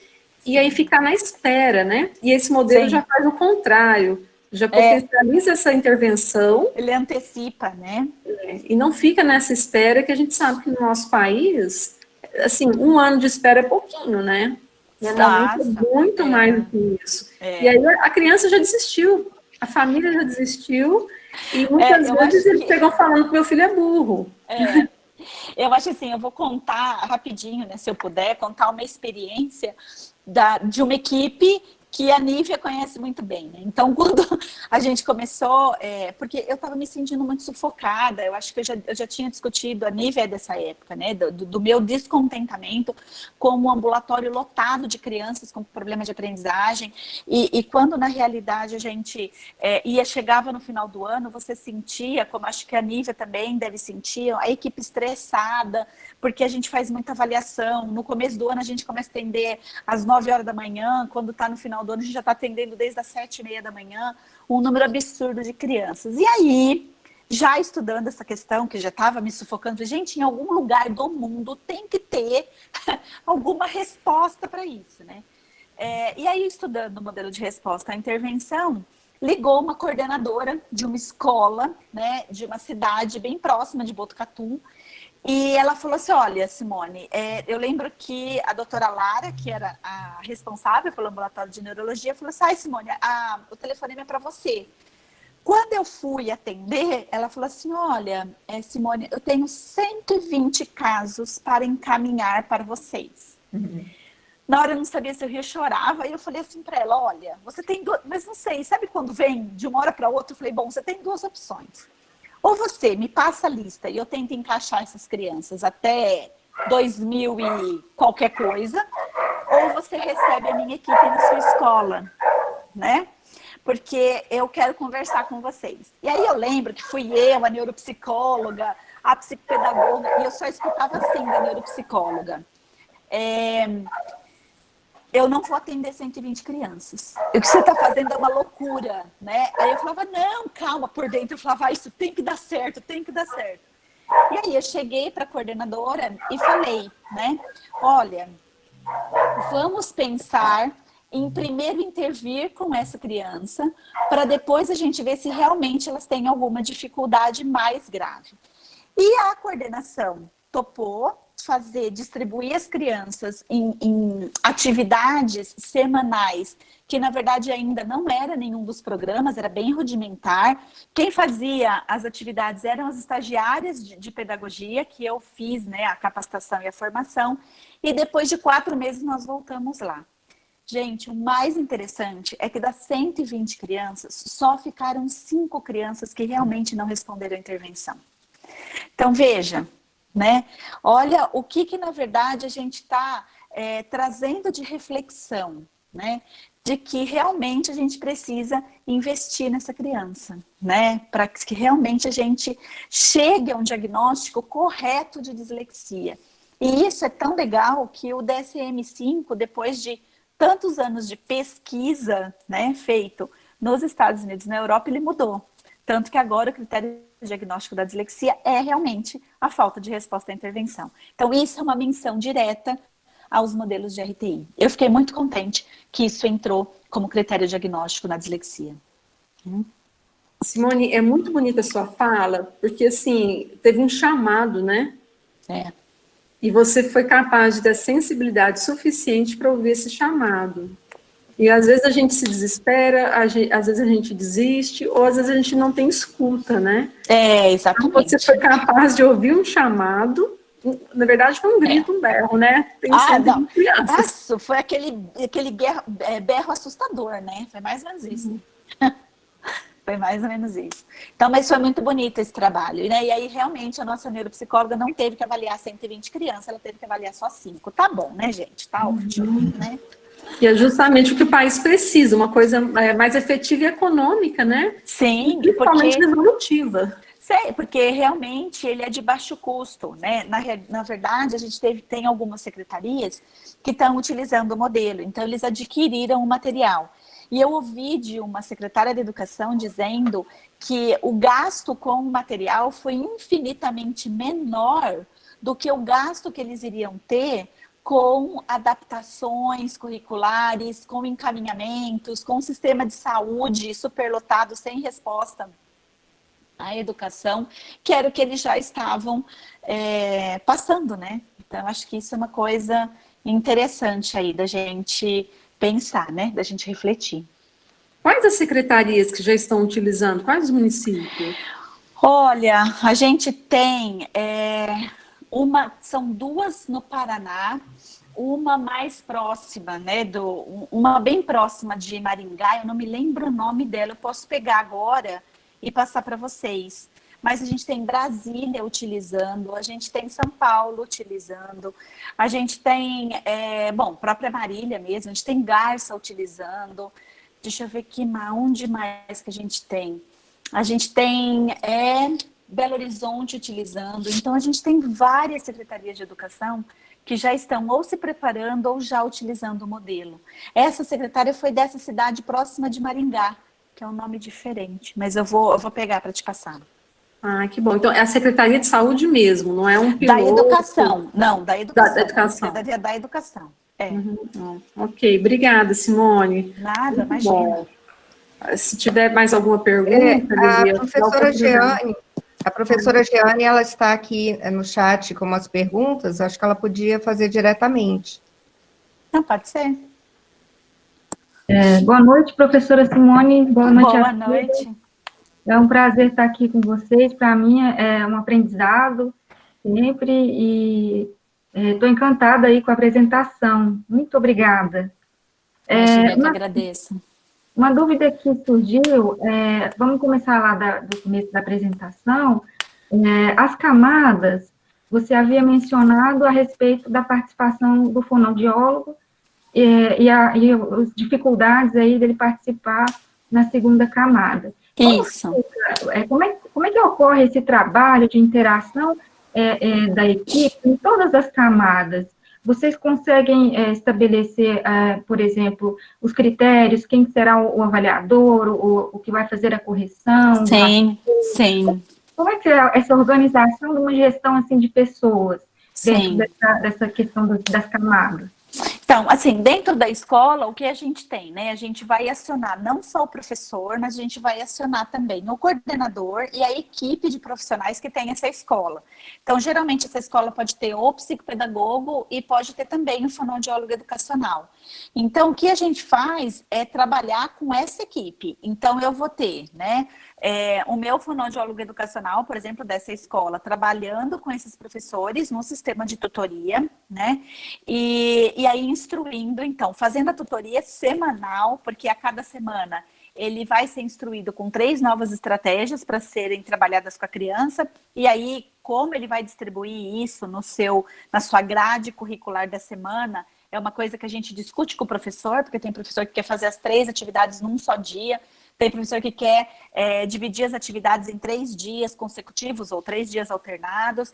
e aí ficar na espera, né? E esse modelo já faz o contrário, já potencializa essa intervenção. Ele antecipa, né? E não fica nessa espera, que a gente sabe que no nosso país, assim, 1 ano de espera é pouquinho, né? Normalmente é muito mais do que isso. E aí a criança já desistiu, a família já desistiu, e muitas vezes eles chegam falando que meu filho é burro. Eu acho assim, eu vou contar rapidinho, né, se eu puder, contar uma experiência de uma equipe que a Nívia conhece muito bem, né? Então, quando a gente começou, porque eu estava me sentindo muito sufocada, eu acho que eu já tinha discutido, a Nívia é dessa época, né? Do meu descontentamento com um ambulatório lotado de crianças com problema de aprendizagem, e quando na realidade a gente chegava no final do ano, você sentia, como acho que a Nívia também deve sentir, a equipe estressada, porque a gente faz muita avaliação, no começo do ano a gente começa a atender às 9 horas da manhã, quando está no final do ano a gente já está atendendo desde as 7h30 da manhã, um número absurdo de crianças. E aí, já estudando essa questão, que já estava me sufocando, falei, gente, em algum lugar do mundo tem que ter alguma resposta para isso, né? E aí, estudando o modelo de resposta à intervenção, ligou uma coordenadora de uma escola, né, de uma cidade bem próxima de Botucatu, e ela falou assim, olha, Simone, eu lembro que a doutora Lara, que era a responsável pelo ambulatório de neurologia, falou assim, Simone, o telefonema é para você. Quando eu fui atender, ela falou assim, olha, Simone, eu tenho 120 casos para encaminhar para vocês. Na hora eu não sabia se eu ria ou chorava, e eu falei assim para ela, olha, você tem duas, mas não sei, sabe quando vem de uma hora para outra? Eu falei, bom, você tem 2 opções. Ou você me passa a lista e eu tento encaixar essas crianças até 2000 e qualquer coisa, ou você recebe a minha equipe na sua escola, né? Porque eu quero conversar com vocês. E aí eu lembro que fui eu, a neuropsicóloga, a psicopedagoga, e eu só escutava assim da neuropsicóloga. Eu não vou atender 120 crianças. O que você está fazendo é uma loucura, né? Aí eu falava, não, calma, por dentro eu falava, isso tem que dar certo, tem que dar certo. E aí eu cheguei para a coordenadora e falei, né? Olha, vamos pensar em primeiro intervir com essa criança, para depois a gente ver se realmente elas têm alguma dificuldade mais grave. E a coordenação topou distribuir as crianças em atividades semanais, que na verdade ainda não era nenhum dos programas, era bem rudimentar. Quem fazia as atividades eram as estagiárias de pedagogia, que eu fiz, né, a capacitação e a formação, e depois de 4 meses nós voltamos lá. Gente, o mais interessante é que das 120 crianças, só ficaram 5 crianças que realmente não responderam à intervenção. Então, veja, né? Olha o que na verdade a gente está trazendo de reflexão, né? De que realmente a gente precisa investir nessa criança, né? Para que realmente a gente chegue a um diagnóstico correto de dislexia. E isso é tão legal que o DSM-5, depois de tantos anos de pesquisa, né, feito nos Estados Unidos e na Europa, ele mudou. Tanto que agora o critério diagnóstico da dislexia é realmente a falta de resposta à intervenção. Então, isso é uma menção direta aos modelos de RTI. Eu fiquei muito contente que isso entrou como critério diagnóstico na dislexia. Simone, é muito bonita a sua fala, porque, assim, teve um chamado, né? E você foi capaz de ter sensibilidade suficiente para ouvir esse chamado. E às vezes a gente se desespera, às vezes a gente desiste, ou às vezes a gente não tem escuta, né? Então Exatamente. você foi capaz de ouvir um chamado, na verdade foi um grito, um berro, né? Tem Não. 120 crianças. Nossa, foi aquele berro assustador, né? Foi mais ou menos isso. Foi mais ou menos isso. Então, mas foi muito bonito esse trabalho, né? E aí, realmente, a nossa neuropsicóloga não teve que avaliar 120 crianças, ela teve que avaliar só 5. Tá bom, né, gente? Tá ótimo, né? E é justamente o que o país precisa, uma coisa mais efetiva e econômica, né? Sim, e principalmente evolutiva. Porque realmente ele é de baixo custo, né? Na verdade, a gente tem algumas secretarias que estão utilizando o modelo, então eles adquiriram o material. E eu ouvi de uma secretária de educação dizendo que o gasto com o material foi infinitamente menor do que o gasto que eles iriam ter com adaptações curriculares, com encaminhamentos, com um sistema de saúde superlotado sem resposta à educação, que era o que eles já estavam passando, né? Então, acho que isso é uma coisa interessante aí da gente pensar, né? Da gente refletir. Quais as secretarias que já estão utilizando? Quais os municípios? Olha, a gente tem são 2 no Paraná, uma mais próxima, né? Uma bem próxima de Maringá, eu não me lembro o nome dela, eu posso pegar agora e passar para vocês. Mas a gente tem Brasília utilizando, a gente tem São Paulo utilizando, a gente tem, própria Marília mesmo, a gente tem Garça utilizando. Deixa eu ver onde mais que a gente tem. A gente tem Belo Horizonte utilizando. Então, a gente tem várias secretarias de educação que já estão ou se preparando ou já utilizando o modelo. Essa secretária foi dessa cidade próxima de Maringá, que é um nome diferente, mas eu vou pegar para te passar. Ah, que bom. Então, é a Secretaria de Saúde mesmo, não é um piloto? Da educação. Não, da educação. Da educação. Secretaria da educação. Ok, obrigada, Simone. Nada, muito imagina. Bom. Se tiver mais alguma pergunta, a professora Jeane, ela está aqui no chat com umas perguntas, acho que ela podia fazer diretamente. Não, pode ser. Boa noite, professora Simone. Boa noite. Boa noite. É um prazer estar aqui com vocês. Para mim é um aprendizado sempre e estou encantada aí com a apresentação. Muito obrigada. Eu que agradeço. Uma dúvida que surgiu, vamos começar lá do começo da apresentação. As camadas, você havia mencionado a respeito da participação do fonoaudiólogo e as dificuldades aí dele participar na segunda camada. Isso. Como é que ocorre esse trabalho de interação da equipe em todas as camadas? Vocês conseguem estabelecer, por exemplo, os critérios, quem será o avaliador, o que vai fazer a correção? Sim, sim. Como é que é essa organização de uma gestão assim, de pessoas dentro dessa questão das camadas? Então, assim, dentro da escola, o que a gente tem, né? A gente vai acionar não só o professor, mas a gente vai acionar também o coordenador e a equipe de profissionais que tem essa escola. Então, geralmente, essa escola pode ter o psicopedagogo e pode ter também o fonoaudiólogo educacional. Então, o que a gente faz é trabalhar com essa equipe. Então, eu vou ter, né? O meu fonoaudiólogo educacional, por exemplo, dessa escola, trabalhando com esses professores no sistema de tutoria, né? E aí instruindo, então, fazendo a tutoria semanal, porque a cada semana ele vai ser instruído com 3 novas estratégias para serem trabalhadas com a criança, e aí como ele vai distribuir isso na sua grade curricular da semana, é uma coisa que a gente discute com o professor, porque tem professor que quer fazer as 3 atividades num só dia, tem professor que quer dividir as atividades em 3 dias consecutivos ou 3 dias alternados.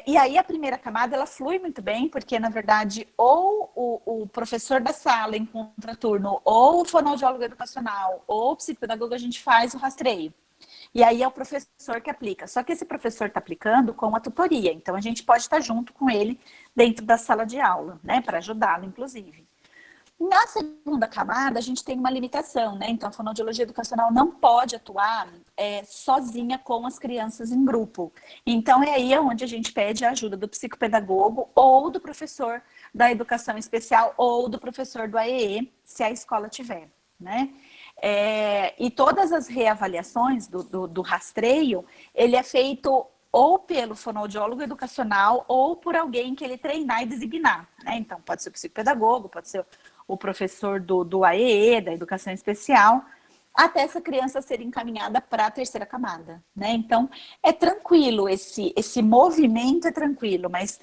E aí a primeira camada, ela flui muito bem, porque, na verdade, ou o professor da sala em contraturno, ou o fonoaudiólogo educacional, ou o psicopedagogo, a gente faz o rastreio. E aí é o professor que aplica. Só que esse professor está aplicando com a tutoria, então a gente pode estar junto com ele dentro da sala de aula, né, para ajudá-lo, inclusive. Na segunda camada, a gente tem uma limitação, né? Então, a fonoaudiologia educacional não pode atuar sozinha com as crianças em grupo. Então, é aí onde a gente pede a ajuda do psicopedagogo ou do professor da educação especial ou do professor do AEE, se a escola tiver, né? E todas as reavaliações do rastreio, ele é feito ou pelo fonoaudiólogo educacional ou por alguém que ele treinar e designar, né? Então, pode ser o psicopedagogo, pode ser o professor do AEE, da educação especial, até essa criança ser encaminhada para a terceira camada, né? Então, é tranquilo, esse movimento é tranquilo, mas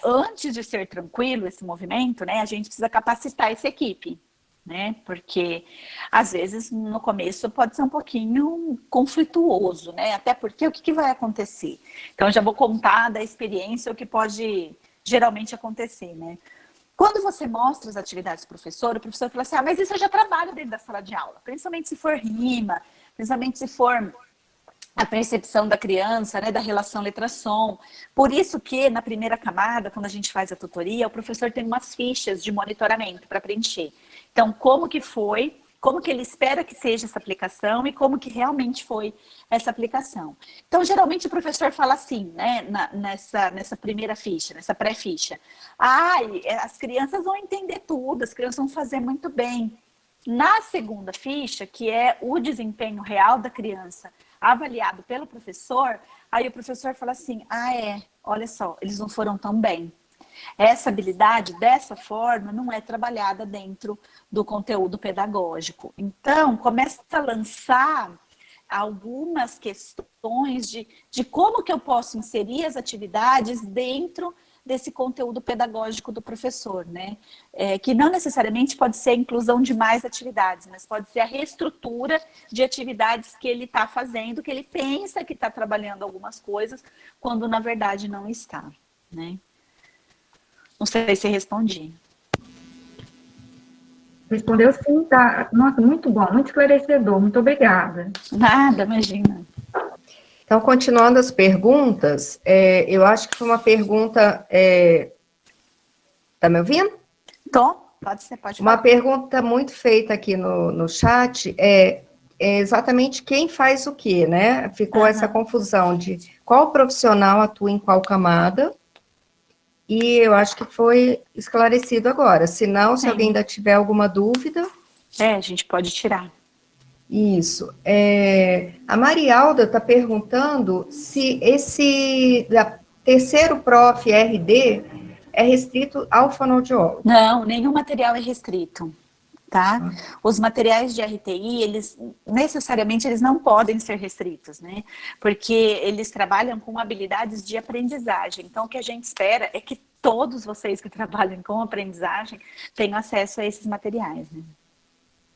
antes de ser tranquilo esse movimento, né, a gente precisa capacitar essa equipe, né? Porque, às vezes, no começo pode ser um pouquinho conflituoso, né? Até porque o que vai acontecer? Então, eu já vou contar da experiência o que pode geralmente acontecer, né? Quando você mostra as atividades do professor, o professor fala assim, mas isso eu já trabalho dentro da sala de aula, principalmente se for rima, principalmente se for a percepção da criança, né, da relação letra-som. Por isso que, na primeira camada, quando a gente faz a tutoria, o professor tem umas fichas de monitoramento para preencher. Então, como que foi, como que ele espera que seja essa aplicação e como que realmente foi essa aplicação. Então, geralmente, o professor fala assim, né, nessa primeira ficha, nessa pré-ficha. As crianças vão entender tudo, as crianças vão fazer muito bem. Na segunda ficha, que é o desempenho real da criança avaliado pelo professor, aí o professor fala assim, olha só, eles não foram tão bem. Essa habilidade, dessa forma, não é trabalhada dentro do conteúdo pedagógico. Então, começa a lançar algumas questões de como que eu posso inserir as atividades dentro desse conteúdo pedagógico do professor, né? Que não necessariamente pode ser a inclusão de mais atividades, mas pode ser a reestrutura de atividades que ele está fazendo, que ele pensa que está trabalhando algumas coisas, quando na verdade não está, né? Não sei se respondi. Respondeu sim, tá? Nossa, muito bom, muito esclarecedor, muito obrigada. Nada, imagina. Então, continuando as perguntas, eu acho que foi uma pergunta... Tá me ouvindo? Tô, pode ser, pode falar. Uma pergunta muito feita aqui no chat é exatamente quem faz o quê, né? Ficou essa confusão de qual profissional atua em qual camada, e eu acho que foi esclarecido agora. Se não, se alguém ainda tiver alguma dúvida... A gente pode tirar. Isso. A Marialda está perguntando se esse terceiro prof. RD é restrito ao fonoaudiólogo. Não, nenhum material é restrito, tá? Os materiais de RTI, eles necessariamente eles não podem ser restritos, né? Porque eles trabalham com habilidades de aprendizagem. Então, o que a gente espera é que todos vocês que trabalham com aprendizagem tenham acesso a esses materiais, né?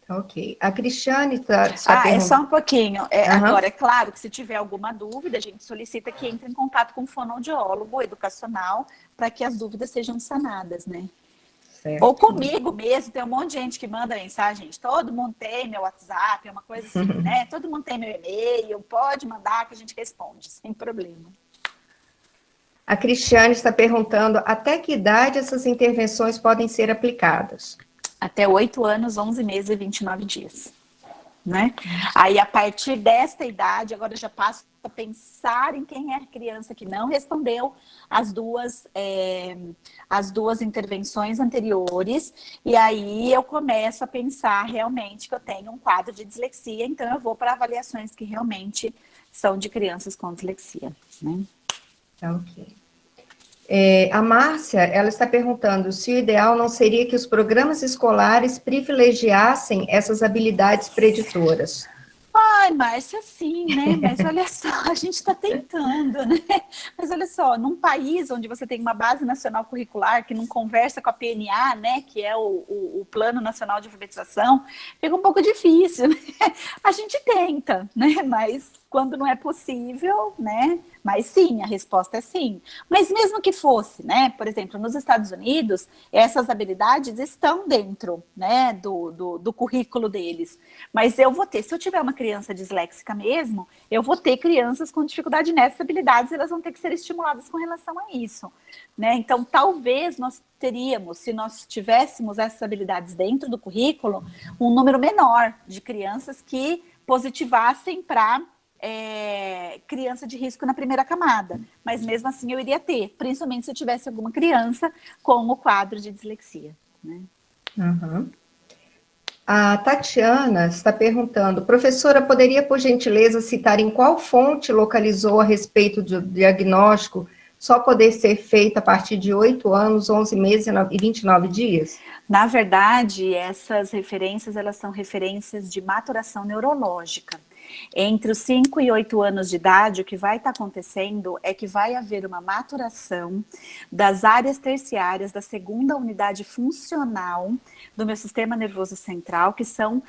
Ok. A Cristiane está perguntando... É só um pouquinho. Agora, é claro que se tiver alguma dúvida, a gente solicita que entre em contato com o fonoaudiólogo educacional para que as dúvidas sejam sanadas, né? Certo. Ou comigo mesmo, tem um monte de gente que manda mensagem, gente, todo mundo tem meu WhatsApp, é uma coisa assim, né? Todo mundo tem meu e-mail, pode mandar que a gente responde, sem problema. A Cristiane está perguntando até que idade essas intervenções podem ser aplicadas? Até 8 anos, 11 meses e 29 dias, né? Aí, a partir desta idade, agora eu já passo a pensar em quem é a criança que não respondeu as duas intervenções anteriores, e aí eu começo a pensar realmente que eu tenho um quadro de dislexia, então eu vou para avaliações que realmente são de crianças com dislexia, né? Ok. A Márcia, ela está perguntando se o ideal não seria que os programas escolares privilegiassem essas habilidades preditoras. Ai, Márcia, sim, né? Mas olha só, a gente está tentando, né? Mas olha só, num país onde você tem uma base nacional curricular que não conversa com a PNA, né? Que é o Plano Nacional de Alfabetização, fica um pouco difícil, né? A gente tenta, né? Mas quando não é possível, né? Mas sim, a resposta é sim. Mas mesmo que fosse, né? Por exemplo, nos Estados Unidos, essas habilidades estão dentro, né, do currículo deles. Mas eu vou ter, se eu tiver uma criança disléxica mesmo, eu vou ter crianças com dificuldade nessas habilidades, elas vão ter que ser estimuladas com relação a isso, né? Então, talvez nós teríamos, se nós tivéssemos essas habilidades dentro do currículo, um número menor de crianças que positivassem para criança de risco na primeira camada, mas mesmo assim eu iria ter, principalmente se eu tivesse alguma criança com o quadro de dislexia, né? Uhum. A Tatiana está perguntando, professora, poderia, por gentileza, citar em qual fonte localizou a respeito do diagnóstico só poder ser feito a partir de 8 anos, 11 meses e 29 dias? Na verdade, essas referências, elas são referências de maturação neurológica. Entre os 5 e 8 anos de idade, o que vai estar acontecendo é que vai haver uma maturação das áreas terciárias da segunda unidade funcional do meu sistema nervoso central, que são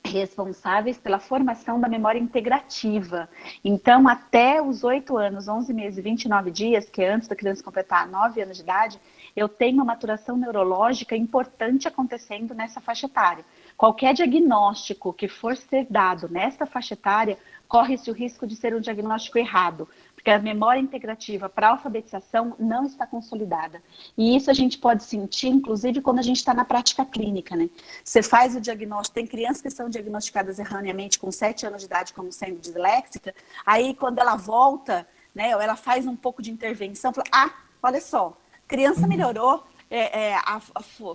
responsáveis pela formação da memória integrativa. Então, até os 8 anos, 11 meses e 29 dias, que é antes da criança completar 9 anos de idade, eu tenho uma maturação neurológica importante acontecendo nessa faixa etária. Qualquer diagnóstico que for ser dado nessa faixa etária, corre-se o risco de ser um diagnóstico errado, porque a memória integrativa para a alfabetização não está consolidada. E isso a gente pode sentir, inclusive, quando a gente está na prática clínica, né? Você faz o diagnóstico, tem crianças que são diagnosticadas erroneamente com 7 anos de idade como sendo disléxica, aí quando ela volta, né, ou ela faz um pouco de intervenção, fala, olha só, criança melhorou, a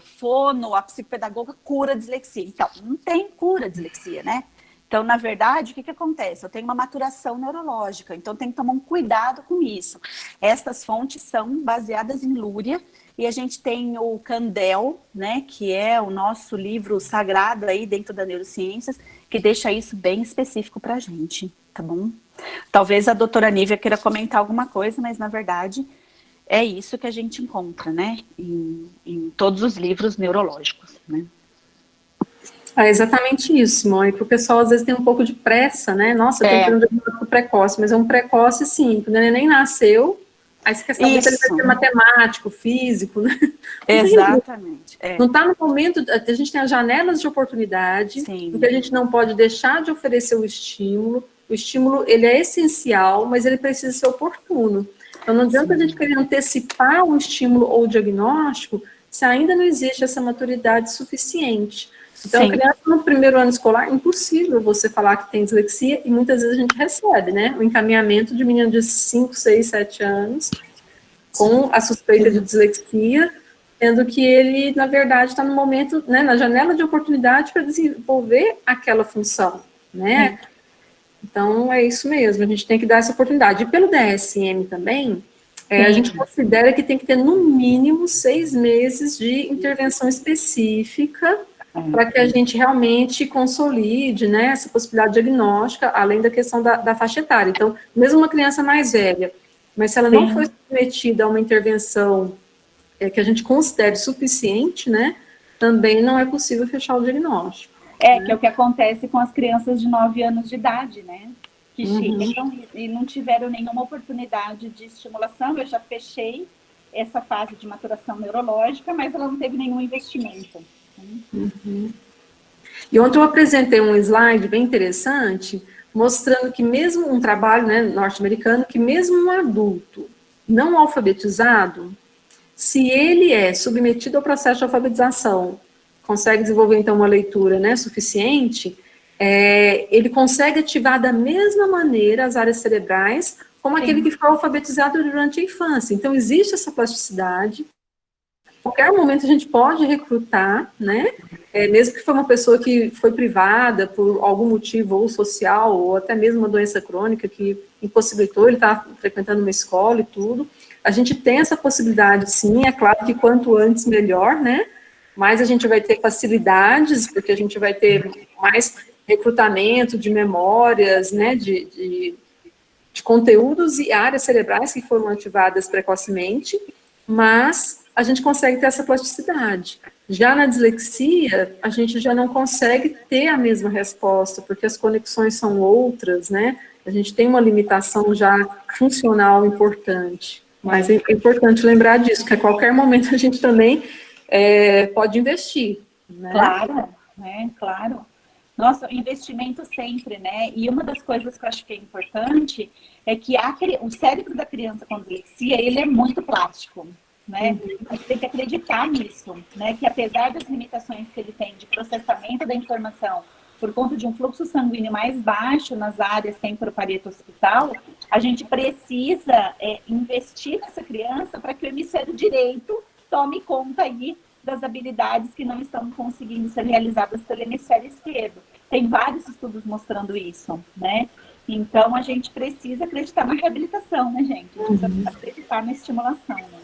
fono, a psicopedagoga cura a dislexia. Então, não tem cura a dislexia, né? Então, na verdade, o que acontece? Eu tenho uma maturação neurológica, então tem que tomar um cuidado com isso. Estas fontes são baseadas em Lúria, e a gente tem o Candel, né, que é o nosso livro sagrado aí dentro da neurociências, que deixa isso bem específico para a gente, tá bom? Talvez a doutora Nívia queira comentar alguma coisa, mas na verdade é isso que a gente encontra, né, em todos os livros neurológicos, né? É exatamente isso, Simone, que o pessoal às vezes tem um pouco de pressa, né? Nossa, tem que ter um diagnóstico precoce, mas é um precoce, sim, quando ele nem nasceu, aí você quer saber se ele vai ser matemático, físico, né? Exatamente. Não está no momento, a gente tem as janelas de oportunidade, porque a gente não pode deixar de oferecer o estímulo, ele é essencial, mas ele precisa ser oportuno. Então não adianta a gente querer antecipar o estímulo ou o diagnóstico, se ainda não existe essa maturidade suficiente. Então, criança no primeiro ano escolar, impossível você falar que tem dislexia, e muitas vezes a gente recebe, né, o encaminhamento de menino de 5, 6, 7 anos, com a suspeita de dislexia, sendo que ele, na verdade, está no momento, né, na janela de oportunidade para desenvolver aquela função, né. Então, é isso mesmo, a gente tem que dar essa oportunidade. E pelo DSM também, a gente considera que tem que ter, no mínimo, 6 meses de intervenção específica, para que a gente realmente consolide, né, essa possibilidade diagnóstica, além da questão da faixa etária. Então, mesmo uma criança mais velha, mas se ela não foi submetida a uma intervenção que a gente considere suficiente, né, também não é possível fechar o diagnóstico. Né? Que é o que acontece com as crianças de 9 anos de idade, né, que chegam e não tiveram nenhuma oportunidade de estimulação. Eu já fechei essa fase de maturação neurológica, mas ela não teve nenhum investimento. E ontem eu apresentei um slide bem interessante, mostrando que mesmo um trabalho, né, norte-americano, que mesmo um adulto não alfabetizado, se ele é submetido ao processo de alfabetização, consegue desenvolver então uma leitura, né, suficiente, ele consegue ativar da mesma maneira as áreas cerebrais como aquele que foi alfabetizado durante a infância. Então existe essa plasticidade. Qualquer momento a gente pode recrutar, né, mesmo que foi uma pessoa que foi privada por algum motivo, ou social, ou até mesmo uma doença crônica que impossibilitou ele estar frequentando uma escola e tudo, a gente tem essa possibilidade, sim, é claro que quanto antes melhor, né, mas a gente vai ter facilidades, porque a gente vai ter mais recrutamento de memórias, né, de conteúdos e áreas cerebrais que foram ativadas precocemente, mas a gente consegue ter essa plasticidade, Já na dislexia, a gente já não consegue ter a mesma resposta, porque as conexões são outras, né? A gente tem uma limitação já funcional importante. Mas é importante lembrar disso, que a qualquer momento a gente também pode investir, né? Claro, né? Claro. Nossa, investimento sempre, né? E uma das coisas que eu acho que é importante é que o cérebro da criança com dislexia, ele é muito plástico, né? A gente tem que acreditar nisso, né? Que apesar das limitações que ele tem de processamento da informação por conta de um fluxo sanguíneo mais baixo nas áreas que tem para o Pareto Hospital, a gente precisa investir nessa criança para que o hemisfério direito tome conta aí das habilidades que não estão conseguindo ser realizadas pelo hemisfério esquerdo. Tem vários estudos mostrando isso, né? Então, a gente precisa acreditar na reabilitação, né, gente? A gente precisa acreditar na estimulação, né?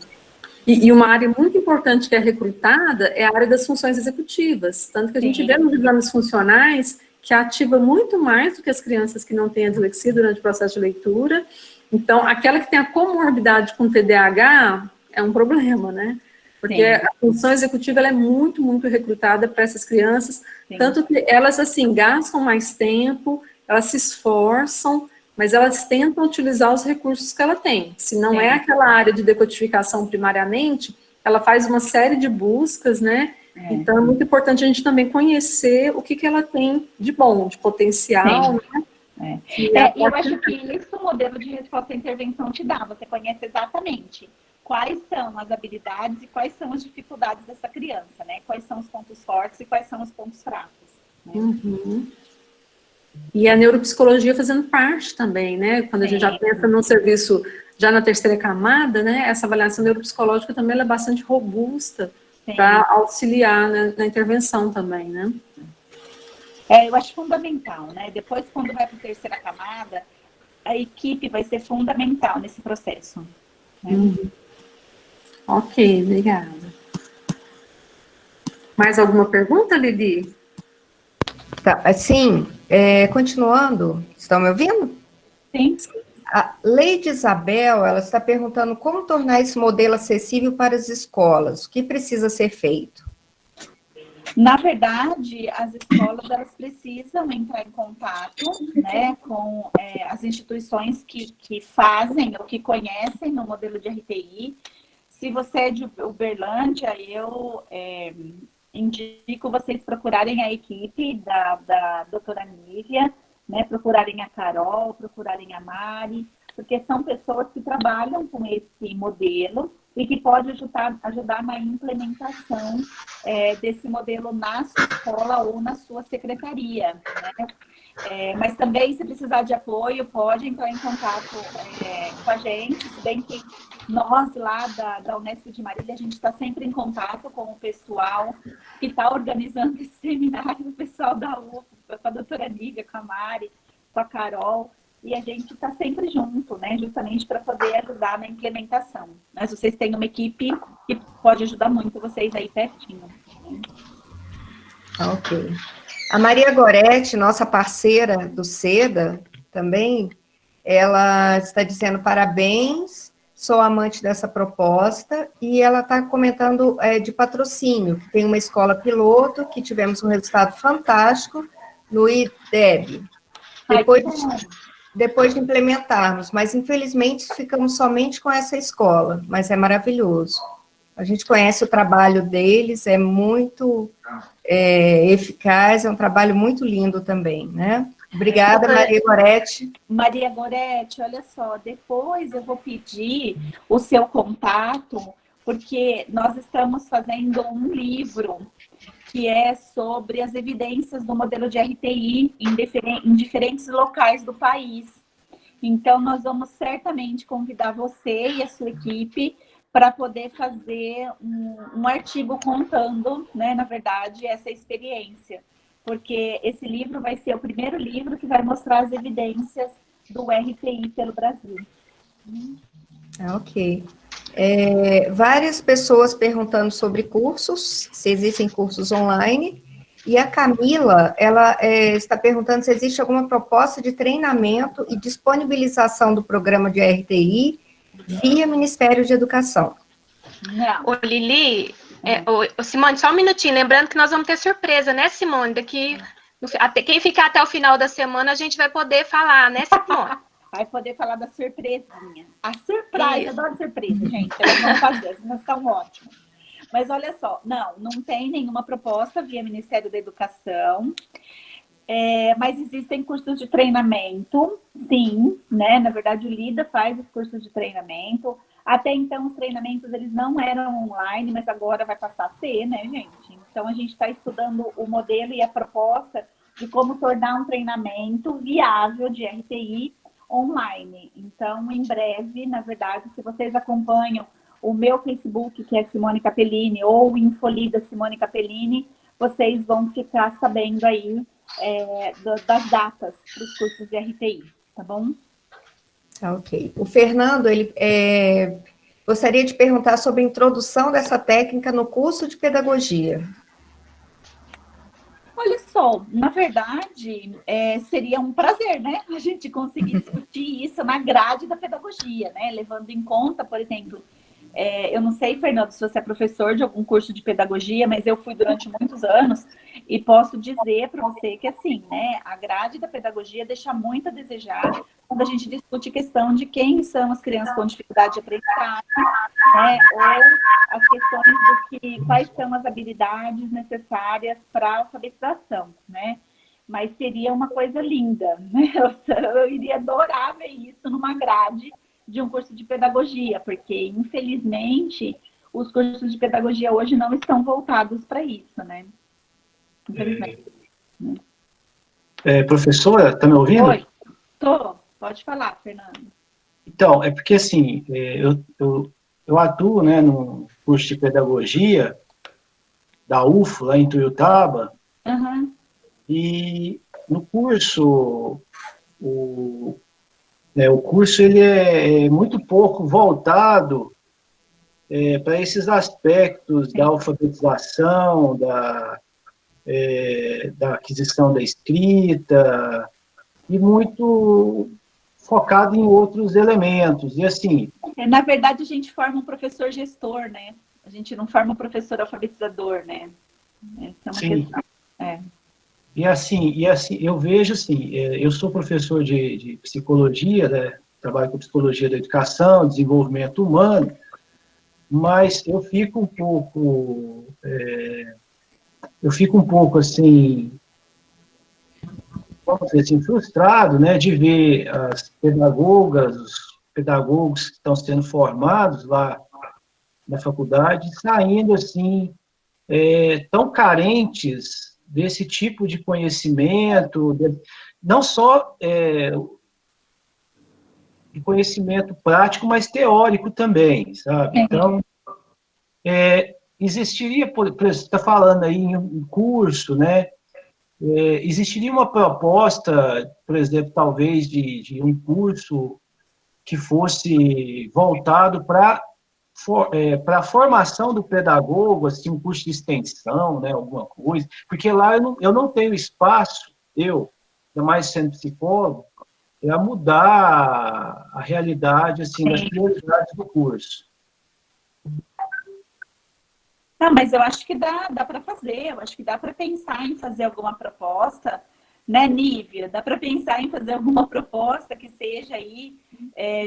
E uma área muito importante que é recrutada é a área das funções executivas. Tanto que a gente vê nos exames funcionais que ativa muito mais do que as crianças que não têm a dislexia durante o processo de leitura. Então, aquela que tem a comorbidade com TDAH é um problema, né? Porque a função executiva ela é muito, muito recrutada para essas crianças, tanto que elas, assim, gastam mais tempo, elas se esforçam, mas elas tentam utilizar os recursos que ela tem. Se não é aquela área de decodificação primariamente, ela faz uma série de buscas, né? Então, é muito importante a gente também conhecer o que ela tem de bom, de potencial, né? E eu acho que isso o modelo de resposta à intervenção te dá. Você conhece exatamente quais são as habilidades e quais são as dificuldades dessa criança, né? Quais são os pontos fortes e quais são os pontos fracos. Né? E a neuropsicologia fazendo parte também, né? Quando a gente já pensa num serviço já na terceira camada, né? Essa avaliação neuropsicológica também ela é bastante robusta para auxiliar na intervenção também, né? Eu acho fundamental, né? Depois, quando vai para a terceira camada, a equipe vai ser fundamental nesse processo. Né? Ok, obrigada. Mais alguma pergunta, Lili? Tá, sim, continuando, estão me ouvindo? Sim. A Leide Isabel, ela está perguntando como tornar esse modelo acessível para as escolas, o que precisa ser feito? Na verdade, as escolas elas precisam entrar em contato, né, com as instituições que fazem ou que conhecem no modelo de RTI. Se você é de Uberlândia, eu indico vocês procurarem a equipe da doutora Nívia, né, procurarem a Carol, procurarem a Mari, porque são pessoas que trabalham com esse modelo e que pode ajudar na implementação desse modelo na sua escola ou na sua secretaria, né? Mas também, se precisar de apoio, pode entrar em contato com a gente, se bem que nós lá da Unesp de Marília, a gente está sempre em contato com o pessoal que está organizando esse seminário, o pessoal da UFA, com a doutora Nívia, com a Mari, com a Carol, e a gente está sempre junto, né, justamente para poder ajudar na implementação. Mas vocês têm uma equipe que pode ajudar muito vocês aí pertinho. Né? Ok. A Maria Goretti, nossa parceira do SEDA, também, ela está dizendo parabéns, sou amante dessa proposta, e ela está comentando de patrocínio, que tem uma escola piloto, que tivemos um resultado fantástico no IDEB. Depois de implementarmos, mas infelizmente ficamos somente com essa escola, mas é maravilhoso. A gente conhece o trabalho deles, é muito eficaz, é um trabalho muito lindo também, né? Obrigada, Maria Goretti. Maria Goretti, olha só, depois eu vou pedir o seu contato, porque nós estamos fazendo um livro que é sobre as evidências do modelo de RTI em diferentes locais do país. Então, nós vamos certamente convidar você e a sua equipe para poder fazer um artigo contando, né, na verdade, essa experiência. Porque esse livro vai ser o primeiro livro que vai mostrar as evidências do RTI pelo Brasil. Ok. Várias pessoas perguntando sobre cursos, se existem cursos online, e a Camila, ela está perguntando se existe alguma proposta de treinamento e disponibilização do programa de RTI via Ministério de Educação. Ô, Lili, Simone, só um minutinho, lembrando que nós vamos ter surpresa, né, Simone? Quem ficar até o final da semana, a gente vai poder falar, né, Simone? Vai poder falar da surpresinha. A surpresa, adoro surpresa, gente. Elas vão fazer, as meninas estão ótimas. Mas olha só, não tem nenhuma proposta via Ministério da Educação, mas existem cursos de treinamento, sim, né? Na verdade, o LIDA faz os cursos de treinamento. Até então, os treinamentos, eles não eram online, mas agora vai passar a ser, né, gente? Então, a gente está estudando o modelo e a proposta de como tornar um treinamento viável de RTI online. Então, em breve, na verdade, se vocês acompanham o meu Facebook, que é Simone Capellini, ou o Infolida Simone Capellini, vocês vão ficar sabendo aí das datas para os cursos de RTI, tá bom? Ok. O Fernando, ele gostaria de perguntar sobre a introdução dessa técnica no curso de pedagogia. Olha só, na verdade, seria um prazer, né? A gente conseguir discutir isso na grade da pedagogia, né? Levando em conta, por exemplo, eu não sei, Fernando, se você é professor de algum curso de pedagogia, mas eu fui durante muitos anos e posso dizer para você que, assim, né, a grade da pedagogia deixa muito a desejar quando a gente discute questão de quem são as crianças com dificuldade de aprendizagem, né, ou as questões quais são as habilidades necessárias para a alfabetização, né? Mas seria uma coisa linda, né? Eu iria adorar ver isso numa grade de um curso de pedagogia, porque, infelizmente, os cursos de pedagogia hoje não estão voltados para isso, né? Infelizmente. Professora, está me ouvindo? Oi, tô. Pode falar, Fernando. Então, é porque, assim, eu atuo, né, no curso de pedagogia da UFO, lá em Tuiutaba, e no curso, o curso ele é muito pouco voltado para esses aspectos da alfabetização, da aquisição da escrita, e muito focado em outros elementos. E assim... Na verdade, a gente forma um professor gestor, né? A gente não forma um professor alfabetizador, né? Essa é uma questão. E assim, eu vejo assim, eu sou professor de psicologia, né? Trabalho com psicologia da educação, desenvolvimento humano, mas eu fico um pouco assim, vamos dizer assim, frustrado, né, de ver as pedagogas, os pedagogos que estão sendo formados lá na faculdade, saindo assim, tão carentes desse tipo de conhecimento, não só de conhecimento prático, mas teórico também, sabe? Então, existiria, por exemplo, você está falando aí em um curso, né? Existiria uma proposta, por exemplo, talvez de um curso que fosse voltado para a formação do pedagogo, assim, um curso de extensão, né, alguma coisa, porque lá eu não tenho espaço, ainda mais sendo psicólogo, para mudar a realidade, assim, das prioridades do curso. Não, mas eu acho que dá para fazer, eu acho que dá para pensar em fazer alguma proposta, né, Nívia? Dá para pensar em fazer alguma proposta que seja aí,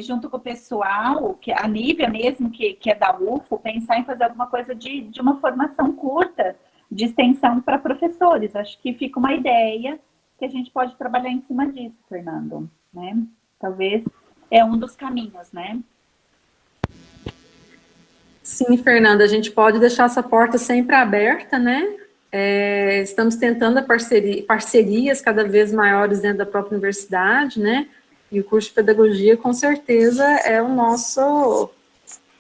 junto com o pessoal, que a Nívia mesmo, que é da UFO, pensar em fazer alguma coisa de uma formação curta, de extensão para professores. Acho que fica uma ideia que a gente pode trabalhar em cima disso, Fernando, né? Talvez é um dos caminhos, né? Sim, Fernanda, a gente pode deixar essa porta sempre aberta, né? Estamos tentando parcerias cada vez maiores dentro da própria universidade, né? E o curso de pedagogia, com certeza, é o nosso...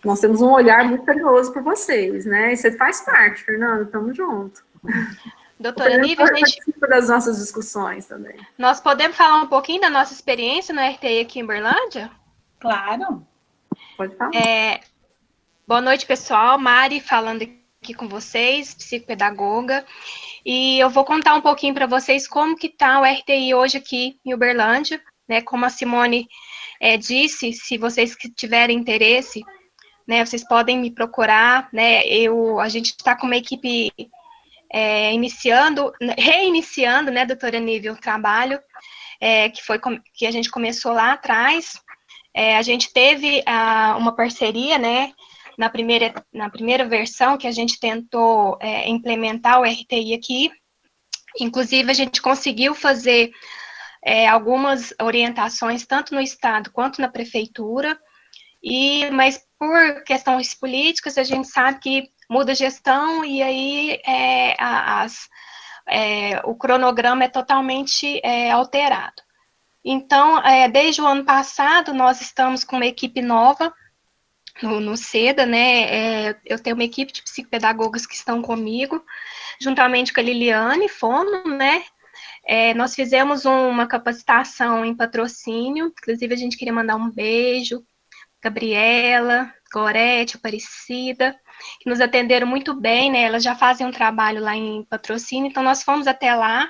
Nós temos um olhar muito carinhoso por vocês, né? E você faz parte, Fernanda, estamos juntos. Doutora Nívia, a gente participa das nossas discussões também. Nós podemos falar um pouquinho da nossa experiência no RTI aqui em Uberlândia? Claro. Pode falar. Boa noite, pessoal. Mari falando aqui com vocês, psicopedagoga. E eu vou contar um pouquinho para vocês como que está o RTI hoje aqui em Uberlândia, né? Como a Simone disse, se vocês tiverem interesse né? Vocês podem me procurar, né? A gente está com uma equipe reiniciando, né, doutora Nívia, o trabalho que a gente começou lá atrás. A gente teve uma parceria, né, na primeira versão que a gente tentou implementar o RTI aqui. Inclusive, a gente conseguiu fazer algumas orientações, tanto no Estado quanto na Prefeitura, mas por questões políticas, a gente sabe que muda a gestão e aí o cronograma é totalmente alterado. Então, desde o ano passado, nós estamos com uma equipe nova no SEDA, né? Eu tenho uma equipe de psicopedagogas que estão comigo, juntamente com a Liliane Fono, né? Nós fizemos uma capacitação em patrocínio, inclusive a gente queria mandar um beijo, Gabriela, Gorete, Aparecida, que nos atenderam muito bem, né? Elas já fazem um trabalho lá em patrocínio, então nós fomos até lá.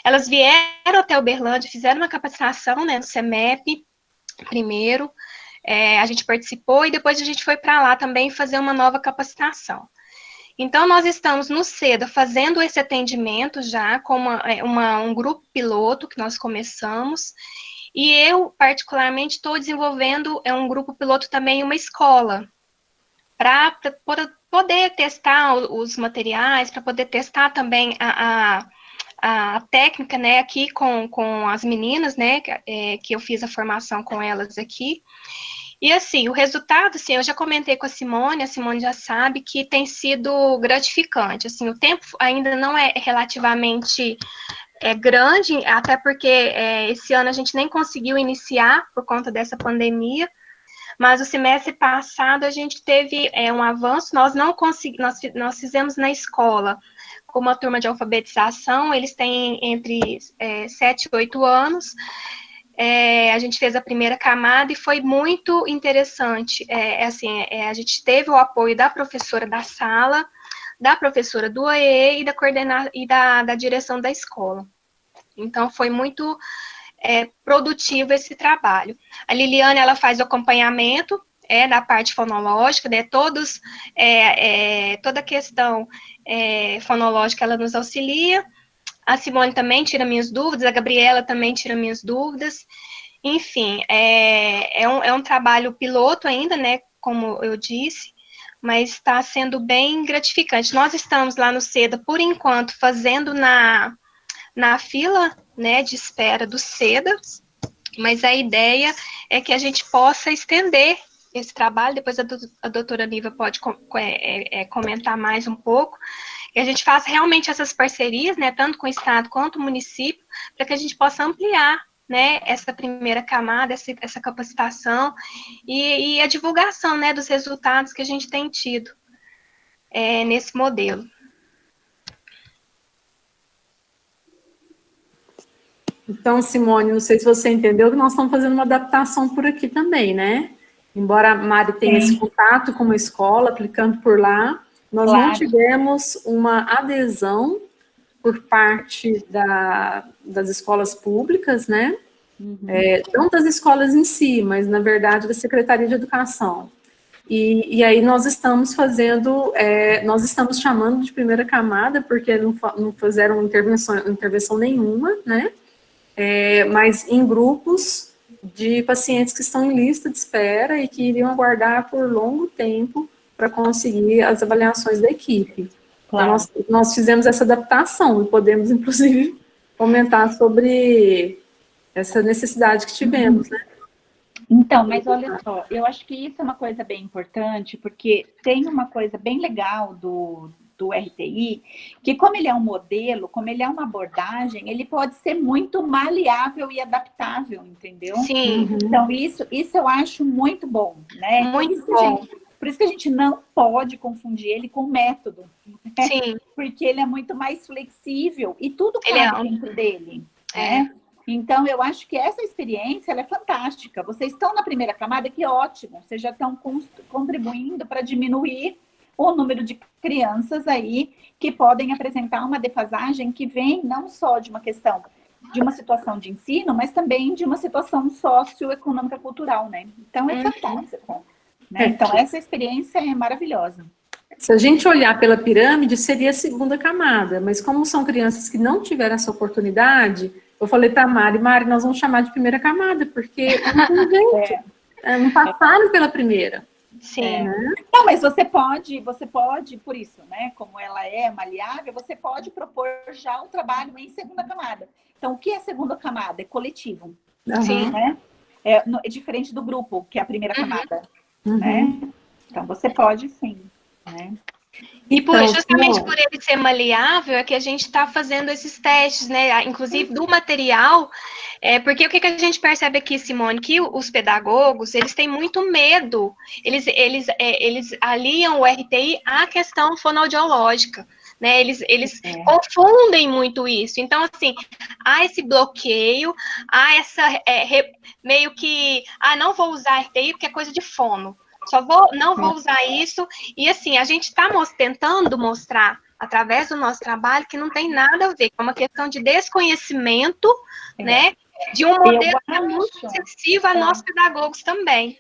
Elas vieram até Uberlândia, fizeram uma capacitação, né, no CEMEP, primeiro, a gente participou e depois a gente foi para lá também fazer uma nova capacitação. Então, nós estamos no SEDA fazendo esse atendimento já com um grupo piloto que nós começamos, e eu, particularmente, estou desenvolvendo um grupo piloto também em uma escola, para poder testar os materiais, para poder testar também a técnica, né, aqui com as meninas, né, que eu fiz a formação com elas aqui. E, assim, o resultado, assim, eu já comentei com a Simone já sabe que tem sido gratificante, assim, o tempo ainda não é relativamente grande, até porque esse ano a gente nem conseguiu iniciar por conta dessa pandemia, mas o semestre passado a gente teve um avanço, nós fizemos na escola com uma turma de alfabetização, eles têm entre 7 e 8 anos, a gente fez a primeira camada e foi muito interessante, a gente teve o apoio da professora da sala, da professora do OEE e da direção da escola. Então, foi muito produtivo esse trabalho. A Liliane, ela faz o acompanhamento da parte fonológica, né, toda a questão fonológica ela nos auxilia. A Simone também tira minhas dúvidas, a Gabriela também tira minhas dúvidas. Enfim, é um trabalho piloto ainda, né, como eu disse, mas está sendo bem gratificante. Nós estamos lá no SEDA, por enquanto, fazendo na fila, né, de espera do SEDA, mas a ideia é que a gente possa estender esse trabalho, depois a doutora Nívia pode comentar mais um pouco, que a gente faça realmente essas parcerias, né, tanto com o Estado quanto o município, para que a gente possa ampliar, né, essa primeira camada, essa capacitação e a divulgação, né, dos resultados que a gente tem tido nesse modelo. Então, Simone, não sei se você entendeu que nós estamos fazendo uma adaptação por aqui também, né? Embora a Mari tenha esse contato com uma escola, aplicando por lá, nós não tivemos uma adesão por parte das escolas públicas, né? Não das escolas em si, mas, na verdade, da Secretaria de Educação. E aí nós estamos nós estamos chamando de primeira camada, porque não fizeram intervenção nenhuma, né? Mas em grupos de pacientes que estão em lista de espera e que iriam aguardar por longo tempo para conseguir as avaliações da equipe. Claro. Então, nós fizemos essa adaptação e podemos, inclusive, comentar sobre essa necessidade que tivemos, né? Então, mas olha só, eu acho que isso é uma coisa bem importante, porque tem uma coisa bem legal do RTI, que como ele é um modelo, como ele é uma abordagem, ele pode ser muito maleável e adaptável, entendeu? Sim. Então, isso eu acho muito bom, né? Muito bom. Por isso que a gente não pode confundir ele com método. Né? Sim. Porque ele é muito mais flexível e tudo cabe dentro dele, né? Então, eu acho que essa experiência ela é fantástica. Vocês estão na primeira camada, que ótimo. Vocês já estão contribuindo para diminuir o número de crianças aí que podem apresentar uma defasagem que vem não só de uma questão de uma situação de ensino, mas também de uma situação socioeconômica cultural, né? Então, é fantástico. né? Então, essa experiência é maravilhosa. Se a gente olhar pela pirâmide, seria a segunda camada, mas como são crianças que não tiveram essa oportunidade, eu falei para a Mari, nós vamos chamar de primeira camada, porque não tem jeito, não passaram pela primeira. Sim. Não, mas você pode, por isso, né? Como ela é maleável, você pode propor já o trabalho em segunda camada. Então, o que é segunda camada? É coletivo. Sim. Né? É diferente do grupo, que é a primeira camada. Né? Então, você pode sim. Né? E Então, justamente por ele ser maleável é que a gente está fazendo esses testes, né? Inclusive do material, porque o que a gente percebe aqui, Simone, que os pedagogos, eles têm muito medo, eles aliam o RTI à questão fonoaudiológica, né? Eles confundem muito isso. Então, assim, há esse bloqueio, há essa meio que, não vou usar RTI porque é coisa de fono. Não vou usar isso. E assim, a gente está tentando mostrar, através do nosso trabalho, que não tem nada a ver, é uma questão de desconhecimento, né? De um modelo que é muito sensível a nós pedagogos também.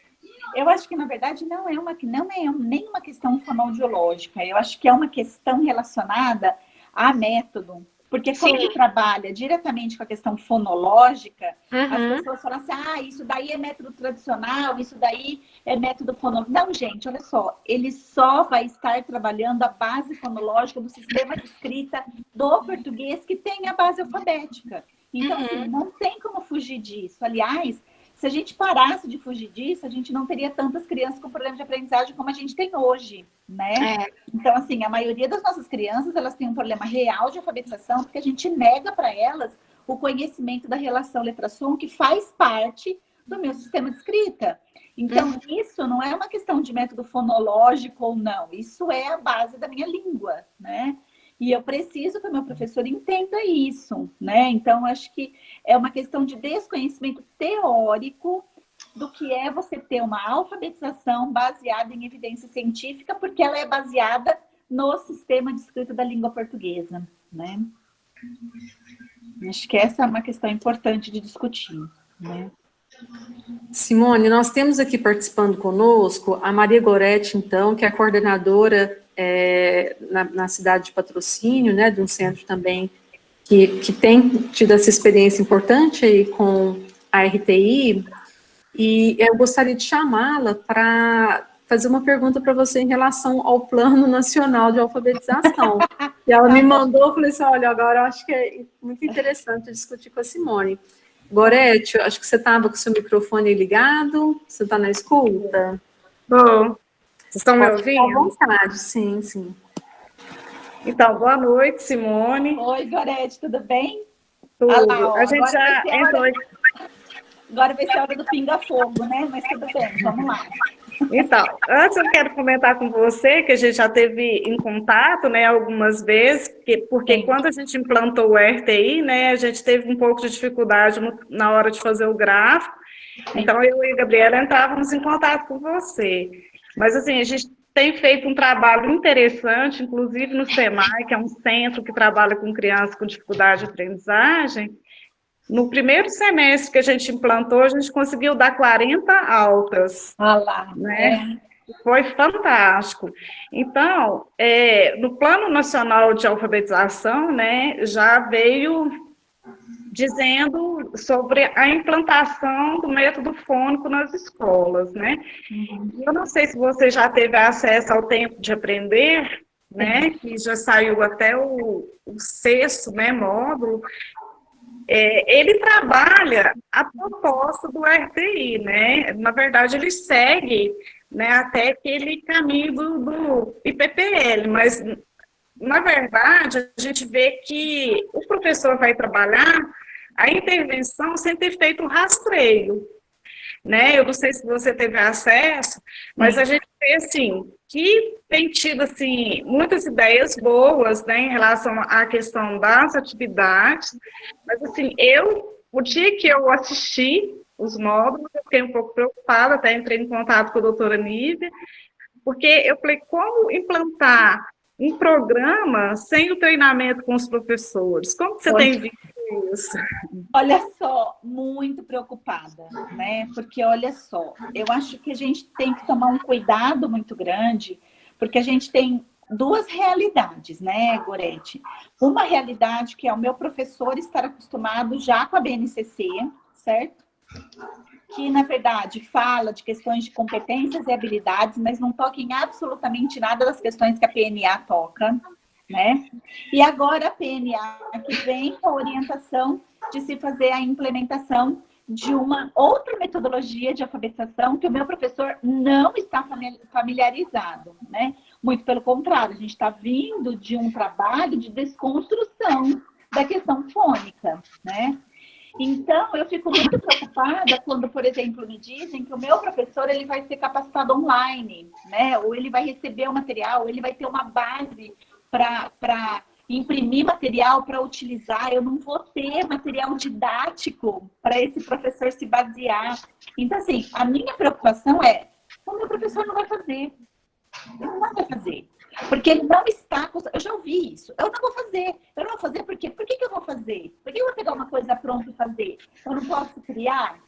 Eu acho que, na verdade, não é nem uma questão fonoaudiológica. Eu acho que é uma questão relacionada a método. Porque quando você trabalha diretamente com a questão fonológica, as pessoas falam assim, isso daí é método tradicional, isso daí é método fonológico. Não, gente, olha só, ele só vai estar trabalhando a base fonológica do sistema de escrita do português que tem a base alfabética. Então, assim, não tem como fugir disso. Aliás, se a gente parasse de fugir disso, a gente não teria tantas crianças com problema de aprendizagem como a gente tem hoje, né? Então, assim, a maioria das nossas crianças, elas têm um problema real de alfabetização, porque a gente nega para elas o conhecimento da relação letra-som, que faz parte do meu sistema de escrita. Então, isso não é uma questão de método fonológico ou não, isso é a base da minha língua, né? E eu preciso que o meu professor entenda isso, né? Então, acho que é uma questão de desconhecimento teórico do que é você ter uma alfabetização baseada em evidência científica, porque ela é baseada no sistema de escrita da língua portuguesa, né? Acho que essa é uma questão importante de discutir, né? Simone, nós temos aqui participando conosco a Maria Goretti, então, que é a coordenadora na cidade de Patrocínio, né, de um centro também que tem tido essa experiência importante aí com a RTI, e eu gostaria de chamá-la para fazer uma pergunta para você em relação ao Plano Nacional de Alfabetização. E ela me mandou, eu falei assim, olha, agora eu acho que é muito interessante discutir com a Simone. Goretti, acho que você estava com o seu microfone ligado, você está na escuta? Bom, vocês estão me ouvindo? À vontade, sim, sim. Então, boa noite, Simone. Oi, Goretti, tudo bem? Tudo. Lá, a gente já entrou. Agora vai ser a hora do pinga-fogo, né? Mas tudo bem, vamos lá. Então, antes eu quero comentar com você que a gente já teve em contato, né, algumas vezes, porque quando a gente implantou o RTI, né, a gente teve um pouco de dificuldade na hora de fazer o gráfico, então eu e a Gabriela entrávamos em contato com você. Mas, assim, a gente tem feito um trabalho interessante, inclusive no SEMAI, que é um centro que trabalha com crianças com dificuldade de aprendizagem. No primeiro semestre que a gente implantou, a gente conseguiu dar 40 altas. Né? Foi fantástico. Então, no Plano Nacional de Alfabetização, né, já veio dizendo sobre a implantação do método fônico nas escolas, né? Eu não sei se você já teve acesso ao Tempo de Aprender, né, que já saiu até o 6º, né, módulo. Ele trabalha a proposta do RTI, né? Na verdade, ele segue, né, até aquele caminho do IPPL, mas, na verdade, a gente vê que o professor vai trabalhar a intervenção sem ter feito o rastreio, né? Eu não sei se você teve acesso, mas a gente vê, assim, que tem tido, assim, muitas ideias boas, né, em relação à questão das atividades, mas, assim, o dia que eu assisti os módulos, eu fiquei um pouco preocupada, até entrei em contato com a doutora Nívia, porque eu falei, como implantar um programa sem o treinamento com os professores? Como que você tem visto Isso. Olha só, muito preocupada, né? Porque olha só, eu acho que a gente tem que tomar um cuidado muito grande, porque a gente tem duas realidades, né, Gorete? Uma realidade que é o meu professor estar acostumado já com a BNCC, certo? Que, na verdade, fala de questões de competências e habilidades, mas não toca em absolutamente nada das questões que a PNA toca, né? E agora a PNA que vem com a orientação de se fazer a implementação de uma outra metodologia de alfabetização que o meu professor não está familiarizado, né? Muito pelo contrário, a gente está vindo de um trabalho de desconstrução da questão fônica, né? Então, eu fico muito preocupada quando, por exemplo, me dizem que o meu professor ele vai ser capacitado online, né? Ou ele vai receber o material, ou ele vai ter uma base para imprimir material para utilizar. Eu não vou ter material didático para esse professor se basear. Então, assim, a minha preocupação é: o meu professor não vai fazer. Ele não vai fazer. Porque ele não está... Eu já ouvi isso. Eu não vou fazer. Eu não vou fazer por quê? Por que eu vou fazer? Por que eu vou pegar uma coisa pronta e fazer? Eu não posso criar?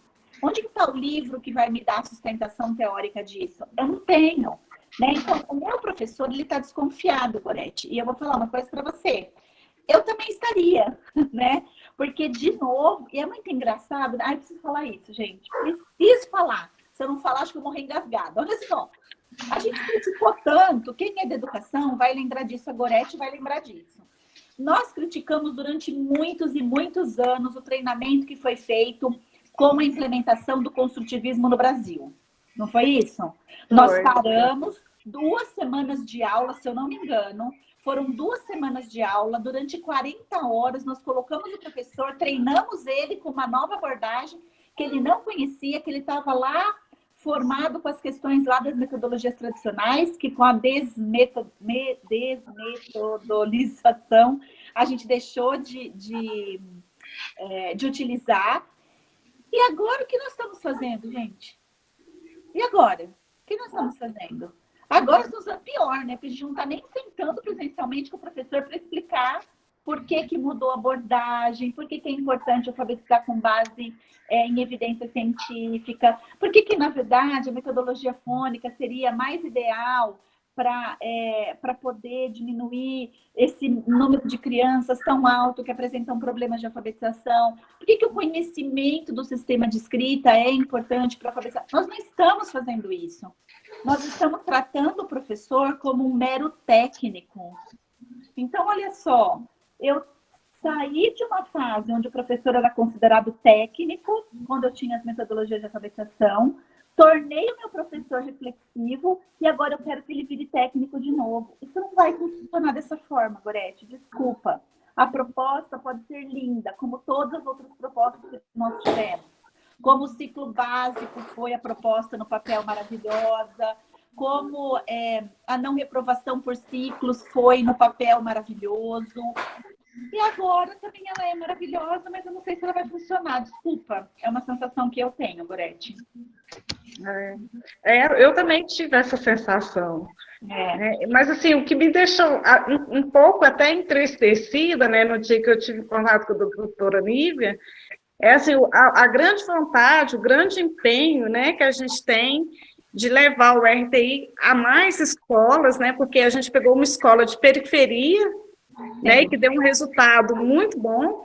Onde está o livro que vai me dar a sustentação teórica disso? Eu não tenho. Né? Então, o meu professor, ele está desconfiado, Gorete. E eu vou falar uma coisa para você. Eu também estaria, né? Porque, de novo, e é muito engraçado... Ai, preciso falar isso, gente. Preciso falar. Se eu não falar, acho que eu vou morrer engasgada. Olha só. A gente criticou tanto, quem é da educação vai lembrar disso, a Gorete vai lembrar disso. Nós criticamos durante muitos e muitos anos o treinamento que foi feito com a implementação do construtivismo no Brasil. Não foi isso? Nós paramos 2 semanas de aula, se eu não me engano, foram 2 semanas de aula, durante 40 horas nós colocamos o professor, treinamos ele com uma nova abordagem que ele não conhecia, que ele estava lá formado com as questões lá das metodologias tradicionais, que com a desmetodolização a gente deixou de utilizar. E agora o que nós estamos fazendo, gente? E agora? O que nós estamos fazendo? Agora estamos usando pior, né? Porque a gente não está nem sentando presencialmente com o professor para explicar por que mudou a abordagem, por que é importante alfabetizar com base em evidência científica, por que na verdade, a metodologia fônica seria mais ideal para poder diminuir esse número de crianças tão alto que apresentam problemas de alfabetização, por que o conhecimento do sistema de escrita é importante para a alfabetização. Nós não estamos fazendo isso. Nós estamos tratando o professor como um mero técnico. Então, olha só, eu saí de uma fase onde o professor era considerado técnico, quando eu tinha as metodologias de alfabetização, tornei o meu professor reflexivo e agora eu quero que ele vire técnico de novo. Isso não vai funcionar dessa forma, Gorete, desculpa. A proposta pode ser linda, como todas as outras propostas que nós tivemos. Como o ciclo básico foi a proposta no papel maravilhosa, como a não reprovação por ciclos foi no papel maravilhoso. E agora também ela é maravilhosa, mas eu não sei se ela vai funcionar. Desculpa, é uma sensação que eu tenho, Gorete. Eu também tive essa sensação. Mas, assim, o que me deixou um pouco até entristecida, né, no dia que eu tive contato com a doutora Nívia, é assim, a grande vontade, o grande empenho, né, que a gente tem de levar o RTI a mais escolas, né, porque a gente pegou uma escola de periferia, né, que deu um resultado muito bom,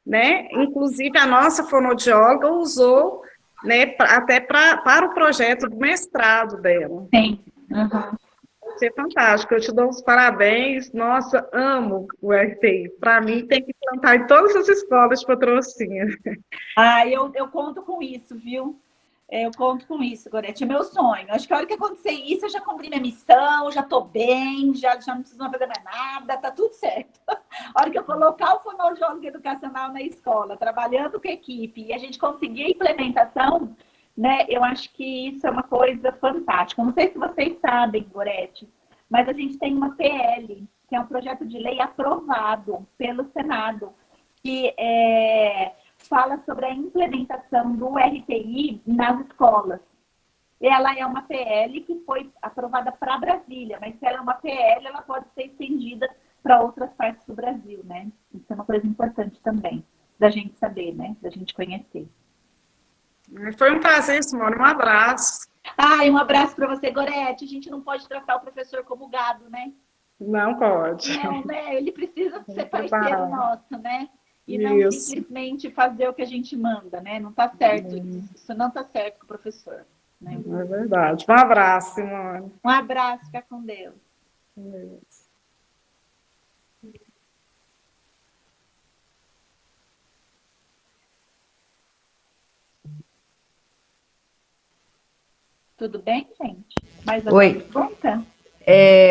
né, inclusive a nossa fonoaudióloga usou, né, até para o projeto do mestrado dela. Sim. Uhum. Vai ser fantástico, eu te dou os parabéns, nossa, amo o RTI, para mim tem que plantar em todas as escolas de Patrocínio. Eu conto com isso, viu? Eu conto com isso, Gorete, é meu sonho. Acho que a hora que acontecer isso, eu já cumpri minha missão, já estou bem, já não preciso mais fazer mais nada, tá tudo certo. A hora que eu colocar o fonoaudiólogo educacional na escola, trabalhando com a equipe, e a gente conseguir a implementação, né, eu acho que isso é uma coisa fantástica. Não sei se vocês sabem, Gorete, mas a gente tem uma PL, que é um projeto de lei aprovado pelo Senado, que fala sobre a implementação do RTI nas escolas. Ela é uma PL que foi aprovada para Brasília, mas se ela é uma PL, ela pode ser estendida para outras partes do Brasil, né? Isso é uma coisa importante também. da gente saber, né? Da gente conhecer. Foi um prazer, Simone. Um abraço. Ah, e um abraço para você, Gorete. A gente não pode tratar o professor como gado, né? Não pode. Não, né? Ele precisa ser parceiro preparar. nosso, né? E não Isso. simplesmente fazer o que a gente manda, né? Não tá certo isso. Isso não tá certo com o professor. Né? É verdade. Um abraço, Simone. Um abraço, fica com Deus. Tudo bem, gente? Mais alguma pergunta?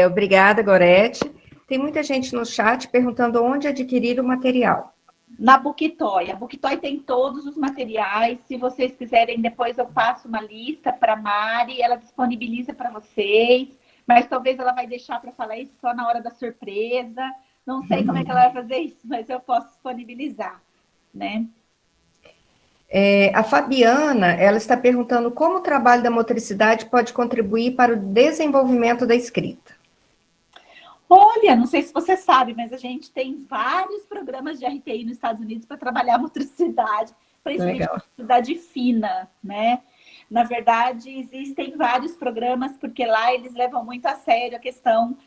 Obrigada, Gorete. Tem muita gente no chat perguntando onde adquirir o material. Na Booktoy. A Booktoy tem todos os materiais. Se vocês quiserem, depois eu passo uma lista para a Mari, ela disponibiliza para vocês, mas talvez ela vai deixar para falar isso só na hora da surpresa. Não sei como é que ela vai fazer isso, mas eu posso disponibilizar, né? A Fabiana, ela está perguntando como o trabalho da motricidade pode contribuir para o desenvolvimento da escrita. Olha, não sei se você sabe, mas a gente tem vários programas de RTI nos Estados Unidos para trabalhar a motricidade, principalmente motricidade fina, né? Na verdade, existem vários programas, porque lá eles levam muito a sério a questão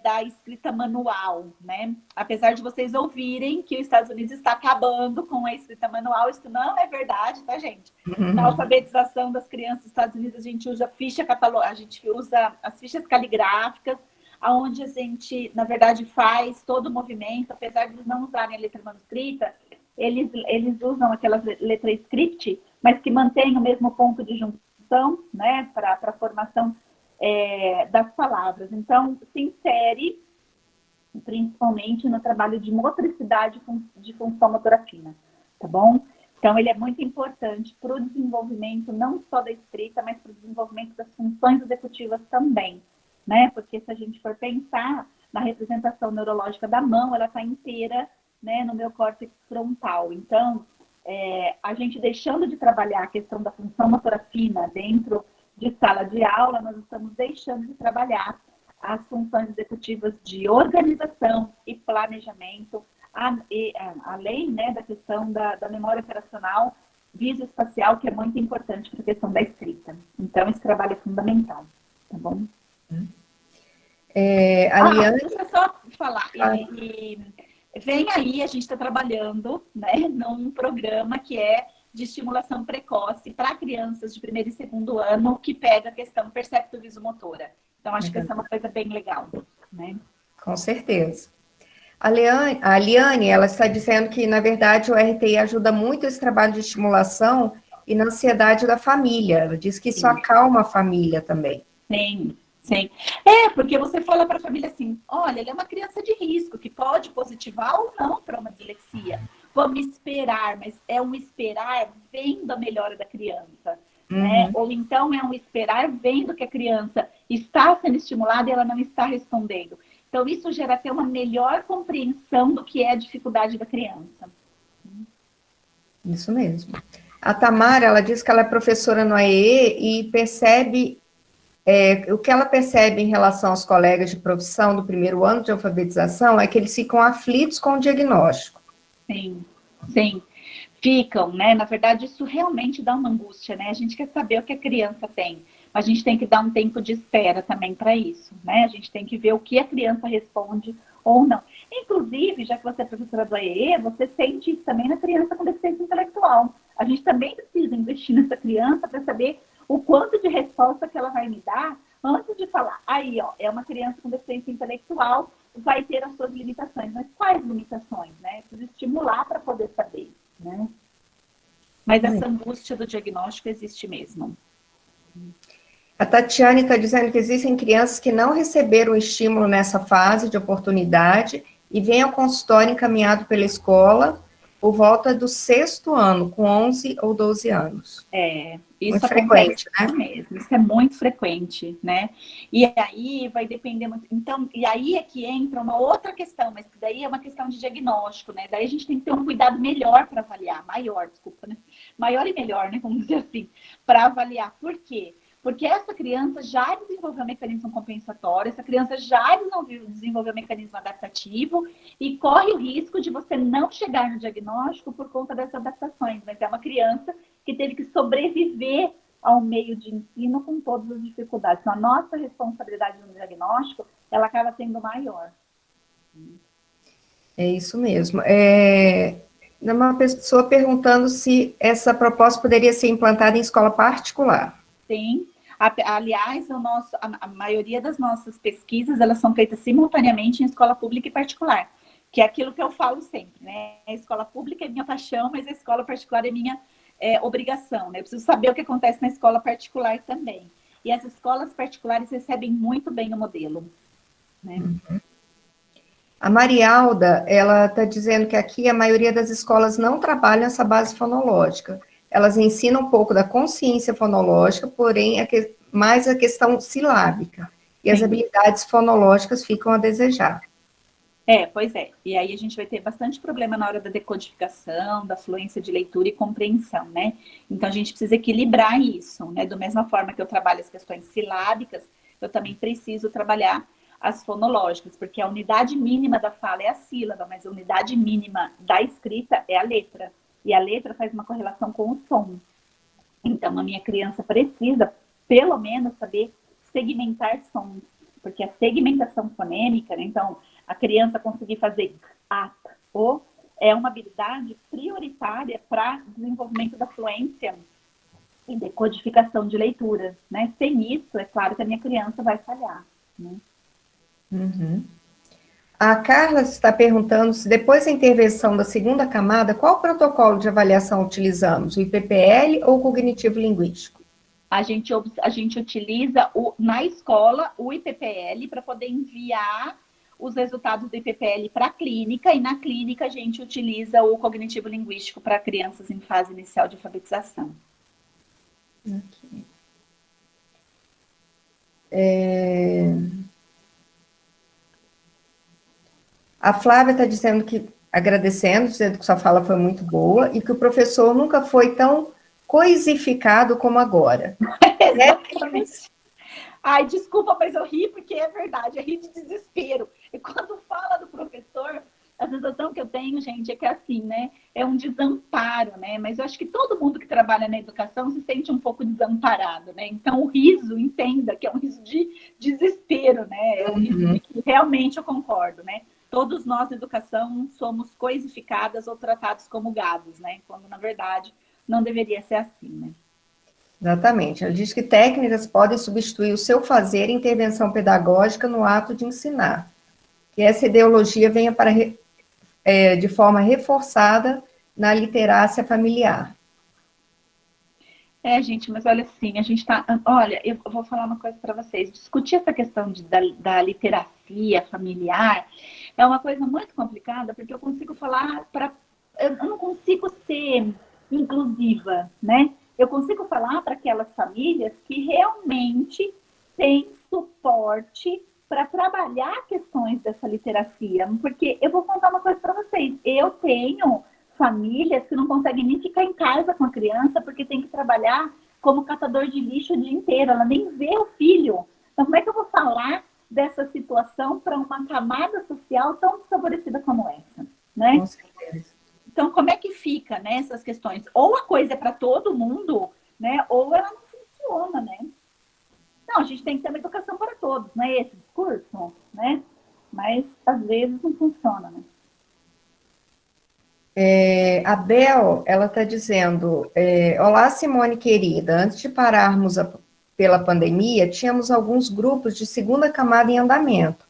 da escrita manual, né? Apesar de vocês ouvirem que os Estados Unidos está acabando com a escrita manual, isso não é verdade, tá, gente? Na alfabetização das crianças dos Estados Unidos, a gente usa a gente usa as fichas caligráficas, onde a gente, na verdade, faz todo o movimento, apesar de eles não usarem a letra manuscrita, eles usam aquela letra script, mas que mantém o mesmo ponto de junção, né, para a formação das palavras. Então, se insere principalmente no trabalho de motricidade de função motora fina, tá bom? Então, ele é muito importante para o desenvolvimento não só da escrita, mas para o desenvolvimento das funções executivas também, né? Porque se a gente for pensar na representação neurológica da mão, ela está inteira, né, no meu córtex frontal. Então, a gente deixando de trabalhar a questão da função motora fina dentro de sala de aula, nós estamos deixando de trabalhar as funções executivas de organização e planejamento, além, né, da questão da memória operacional visoespacial, que é muito importante para a questão da escrita. Então, esse trabalho é fundamental, tá bom? Deixa eu só falar. Vem aí, a gente está trabalhando, né, num programa que é de estimulação precoce para crianças de primeiro e segundo ano, que pega a questão percepto-visomotora. Então, acho que essa é uma coisa bem legal, né? Com certeza. A Liane, ela está dizendo que, na verdade, o RTI ajuda muito esse trabalho de estimulação e na ansiedade da família. Ela diz que isso acalma a família também. Sim. Sim. Porque você fala para a família assim, olha, ele é uma criança de risco, que pode positivar ou não para uma dislexia. Vamos esperar, mas é um esperar vendo a melhora da criança. Né? Ou então é um esperar vendo que a criança está sendo estimulada e ela não está respondendo. Então, isso gera até uma melhor compreensão do que é a dificuldade da criança. Isso mesmo. A Tamara, ela diz que ela é professora no AEE e percebe... o que ela percebe em relação aos colegas de profissão do primeiro ano de alfabetização é que eles ficam aflitos com o diagnóstico. Sim, sim. Ficam, né? Na verdade, isso realmente dá uma angústia, né? A gente quer saber o que a criança tem. A gente tem que dar um tempo de espera também para isso, né? A gente tem que ver o que a criança responde ou não. Inclusive, já que você é professora do AEE, você sente isso também na criança com deficiência intelectual. A gente também precisa investir nessa criança para saber o quanto de resposta que ela vai me dar antes de falar. Aí, ó, é uma criança com deficiência intelectual, vai ter as suas limitações. Mas quais limitações, né? Preciso estimular para poder saber, né? Mas essa angústia do diagnóstico existe mesmo. A Tatiane está dizendo que existem crianças que não receberam estímulo nessa fase de oportunidade e vêm ao consultório encaminhado pela escola por volta do 6º ano, com 11 ou 12 anos. Isso muito frequente, né? Mesmo, isso é muito frequente, né? E aí vai depender muito. Então, e aí é que entra uma outra questão, mas que daí é uma questão de diagnóstico, né? Daí a gente tem que ter um cuidado melhor para avaliar, maior, desculpa, né? Maior e melhor, né? Vamos dizer assim, para avaliar. Por quê? porque essa criança já desenvolveu mecanismo compensatório, essa criança já desenvolveu mecanismo adaptativo e corre o risco de você não chegar no diagnóstico por conta dessas adaptações, mas é uma criança que teve que sobreviver ao meio de ensino com todas as dificuldades. Então, a nossa responsabilidade no diagnóstico, ela acaba sendo maior. É isso mesmo. Uma pessoa perguntando se essa proposta poderia ser implantada em escola particular. Sim. Aliás, a maioria das nossas pesquisas, elas são feitas simultaneamente em escola pública e particular, que é aquilo que eu falo sempre, né? A escola pública é minha paixão, mas a escola particular é minha obrigação, né? Eu preciso saber o que acontece na escola particular também. E as escolas particulares recebem muito bem o modelo, né? Uhum. A Marialda, ela está dizendo que aqui a maioria das escolas não trabalham essa base fonológica. Elas ensinam um pouco da consciência fonológica, porém, mais a questão silábica. E as habilidades fonológicas ficam a desejar. Pois é. E aí a gente vai ter bastante problema na hora da decodificação, da fluência de leitura e compreensão, né? Então a gente precisa equilibrar isso, né? Da mesma forma que eu trabalho as questões silábicas, eu também preciso trabalhar as fonológicas, porque a unidade mínima da fala é a sílaba, mas a unidade mínima da escrita é a letra. E a letra faz uma correlação com o som. Então, a minha criança precisa, pelo menos, saber segmentar sons, porque a segmentação fonêmica, né? Então, a criança conseguir fazer at, o, é uma habilidade prioritária para desenvolvimento da fluência e decodificação de leitura, né? Sem isso, é claro que a minha criança vai falhar, né? Uhum. A Carla está perguntando se depois da intervenção da segunda camada, qual protocolo de avaliação utilizamos? O IPPL ou o cognitivo linguístico? A gente utiliza na escola o IPPL para poder enviar os resultados do IPPL para a clínica, e na clínica a gente utiliza o cognitivo linguístico para crianças em fase inicial de alfabetização. Okay. A Flávia está dizendo que, agradecendo, dizendo que sua fala foi muito boa e que o professor nunca foi tão coisificado como agora. Exatamente. Ai, desculpa, mas eu ri porque é verdade, eu ri de desespero. E quando fala do professor, a sensação que eu tenho, gente, é que assim, né, é um desamparo, né? Mas eu acho que todo mundo que trabalha na educação se sente um pouco desamparado, né? Então, o riso, entenda que é um riso de desespero, né? É um riso de que realmente eu concordo, né? Todos nós, na educação, somos coisificadas ou tratados como gados, né? Quando, na verdade, não deveria ser assim, né? Exatamente. Ela diz que técnicas podem substituir o seu fazer em intervenção pedagógica no ato de ensinar. Que essa ideologia venha de forma reforçada na literácia familiar. Gente, mas olha assim, a gente tá... Olha, eu vou falar uma coisa para vocês. Discutir essa questão da literacia familiar é uma coisa muito complicada, porque eu consigo falar para... Eu não consigo ser inclusiva, né? Eu consigo falar para aquelas famílias que realmente têm suporte para trabalhar questões dessa literacia. Porque eu vou contar uma coisa para vocês. Eu tenho famílias que não conseguem nem ficar em casa com a criança porque tem que trabalhar como catador de lixo o dia inteiro. Ela nem vê o filho. Então, como é que eu vou falar dessa situação para uma camada social tão desfavorecida como essa, né? Com certeza. Então, como é que fica, né, essas questões? Ou a coisa é para todo mundo, né? Ou ela não funciona, né? Não, a gente tem que ter uma educação para todos, não é esse discurso, né? Mas, às vezes, não funciona, né? A Bel, ela está dizendo, olá, Simone querida, antes de pararmos pela pandemia, tínhamos alguns grupos de segunda camada em andamento.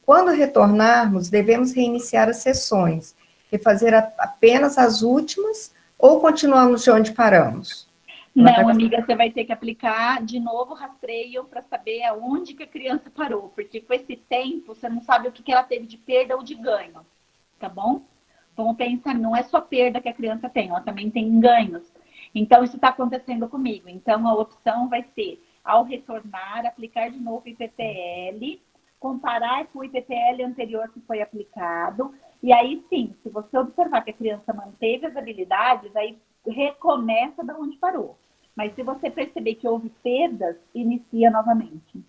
Quando retornarmos, devemos reiniciar as sessões, refazer apenas as últimas, ou continuamos de onde paramos? Não, amiga, você vai ter que aplicar de novo o rastreio para saber aonde que a criança parou, porque com esse tempo você não sabe o que ela teve de perda ou de ganho, tá bom? Vamos pensar, não é só perda que a criança tem, ela também tem ganhos. Então, isso está acontecendo comigo. Então, a opção vai ser, ao retornar, aplicar de novo o IPPL, comparar com o IPPL anterior que foi aplicado, e aí sim, se você observar que a criança manteve as habilidades, aí recomeça de onde parou. Mas se você perceber que houve perdas, inicia novamente.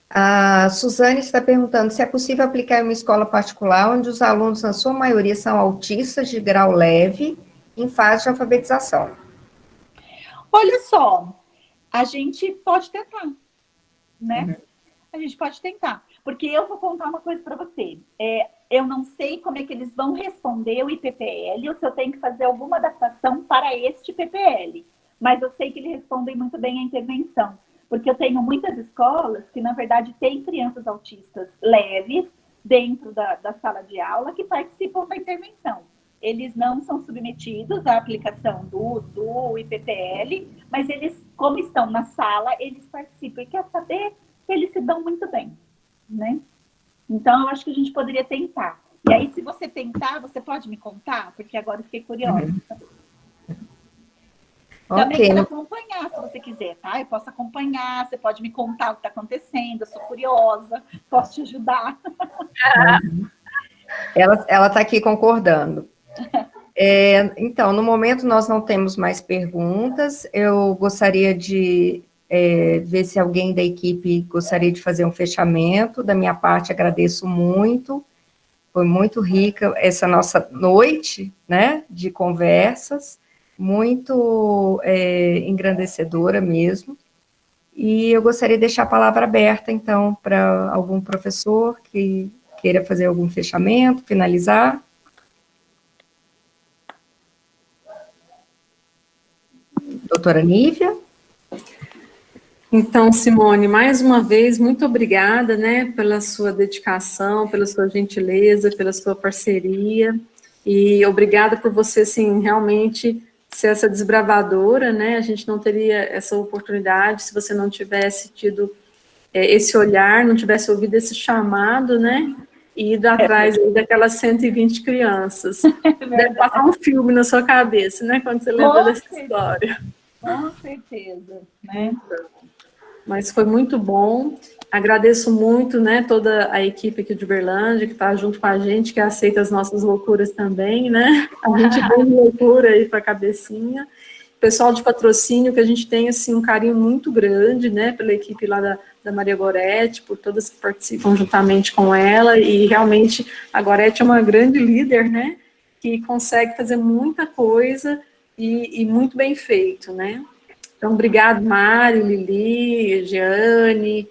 A Suzane está perguntando se é possível aplicar em uma escola particular onde os alunos, na sua maioria, são autistas de grau leve em fase de alfabetização. Olha só, a gente pode tentar, né? A gente pode tentar. Porque eu vou contar uma coisa para você. Eu não sei como é que eles vão responder o IPPL ou se eu tenho que fazer alguma adaptação para este PPL. Mas eu sei que eles respondem muito bem a intervenção. Porque eu tenho muitas escolas que, na verdade, têm crianças autistas leves dentro da sala de aula que participam da intervenção. Eles não são submetidos à aplicação do IPPL, mas eles, como estão na sala, eles participam. E quer saber? Eles se dão muito bem, né? Então, eu acho que a gente poderia tentar. E aí, se você tentar, você pode me contar? Porque agora eu fiquei curiosa. Também quero acompanhar, se você quiser, tá? Eu posso acompanhar, você pode me contar o que está acontecendo, eu sou curiosa, posso te ajudar. Ela está aqui concordando. Então, no momento nós não temos mais perguntas, eu gostaria de ver se alguém da equipe gostaria de fazer um fechamento. Da minha parte, agradeço muito, foi muito rica essa nossa noite, né, de conversas, muito engrandecedora mesmo, e eu gostaria de deixar a palavra aberta, então, para algum professor que queira fazer algum fechamento, finalizar. Doutora Nívia? Então, Simone, mais uma vez, muito obrigada, né, pela sua dedicação, pela sua gentileza, pela sua parceria, e obrigada por você, assim, realmente ser essa desbravadora, né, a gente não teria essa oportunidade se você não tivesse tido esse olhar, não tivesse ouvido esse chamado, né, e ido atrás daquelas 120 crianças. Deve passar um filme na sua cabeça, né, quando você lembra dessa história. Com certeza, né? Mas foi muito bom, agradeço muito, né, toda a equipe aqui de Uberlândia, que está junto com a gente, que aceita as nossas loucuras também, né, a gente vem de loucura aí para a cabecinha, pessoal de patrocínio, que a gente tem, assim, um carinho muito grande, né, pela equipe lá da Maria Goretti, por todas que participam juntamente com ela, e realmente a Goretti é uma grande líder, né, que consegue fazer muita coisa e muito bem feito, né. Então, obrigado, Mário, Lili, Jeane,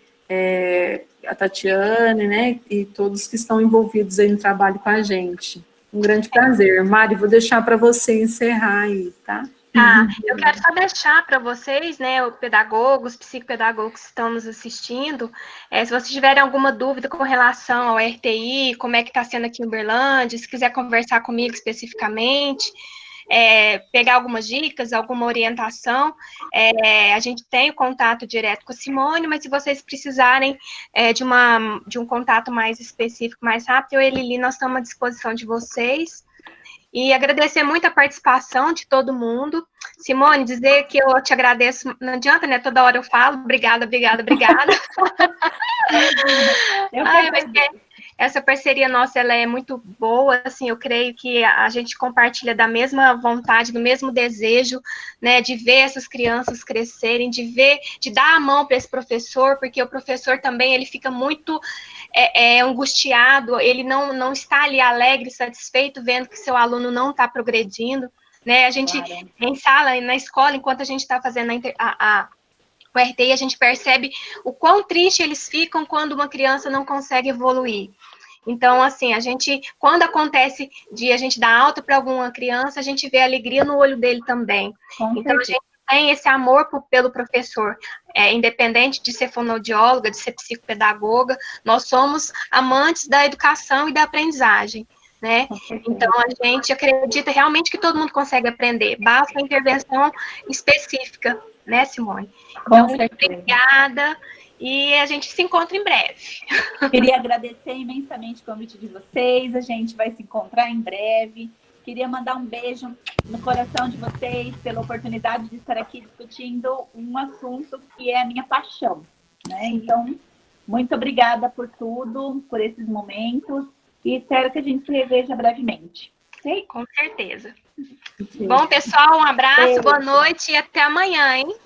a Tatiane, né, e todos que estão envolvidos aí no trabalho com a gente. Um grande prazer. Mário, vou deixar para você encerrar aí, tá? Eu quero só deixar para vocês, né, os pedagogos, psicopedagogos que estão nos assistindo, se vocês tiverem alguma dúvida com relação ao RTI, como é que está sendo aqui em Uberlândia, se quiser conversar comigo especificamente, pegar algumas dicas, alguma orientação, a gente tem o contato direto com a Simone, mas se vocês precisarem de um contato mais específico, mais rápido, eu e a Lili, nós estamos à disposição de vocês. E agradecer muito a participação de todo mundo. Simone, dizer que eu te agradeço, não adianta, né? Toda hora eu falo, obrigada. Essa parceria nossa, ela é muito boa, assim, eu creio que a gente compartilha da mesma vontade, do mesmo desejo, né, de ver essas crianças crescerem, de dar a mão para esse professor, porque o professor também, ele fica muito angustiado, ele não está ali alegre, satisfeito, vendo que seu aluno não está progredindo, né, a gente, em sala, na escola, enquanto a gente está fazendo o RTI, a gente percebe o quão triste eles ficam quando uma criança não consegue evoluir. Então, assim, quando acontece de a gente dar alta para alguma criança, a gente vê a alegria no olho dele também. Então, a gente tem esse amor pelo professor, independente de ser fonoaudióloga, de ser psicopedagoga, nós somos amantes da educação e da aprendizagem, né? Então, a gente acredita realmente que todo mundo consegue aprender, basta a intervenção específica, né, Simone? Então, muito obrigada, e a gente se encontra em breve. Queria agradecer imensamente o convite de vocês, a gente vai se encontrar em breve. Queria mandar um beijo no coração de vocês pela oportunidade de estar aqui discutindo um assunto que é a minha paixão, né? Então, muito obrigada por tudo, por esses momentos, e espero que a gente se reveja brevemente. Com certeza. Bom, pessoal, um abraço, boa noite e até amanhã, hein?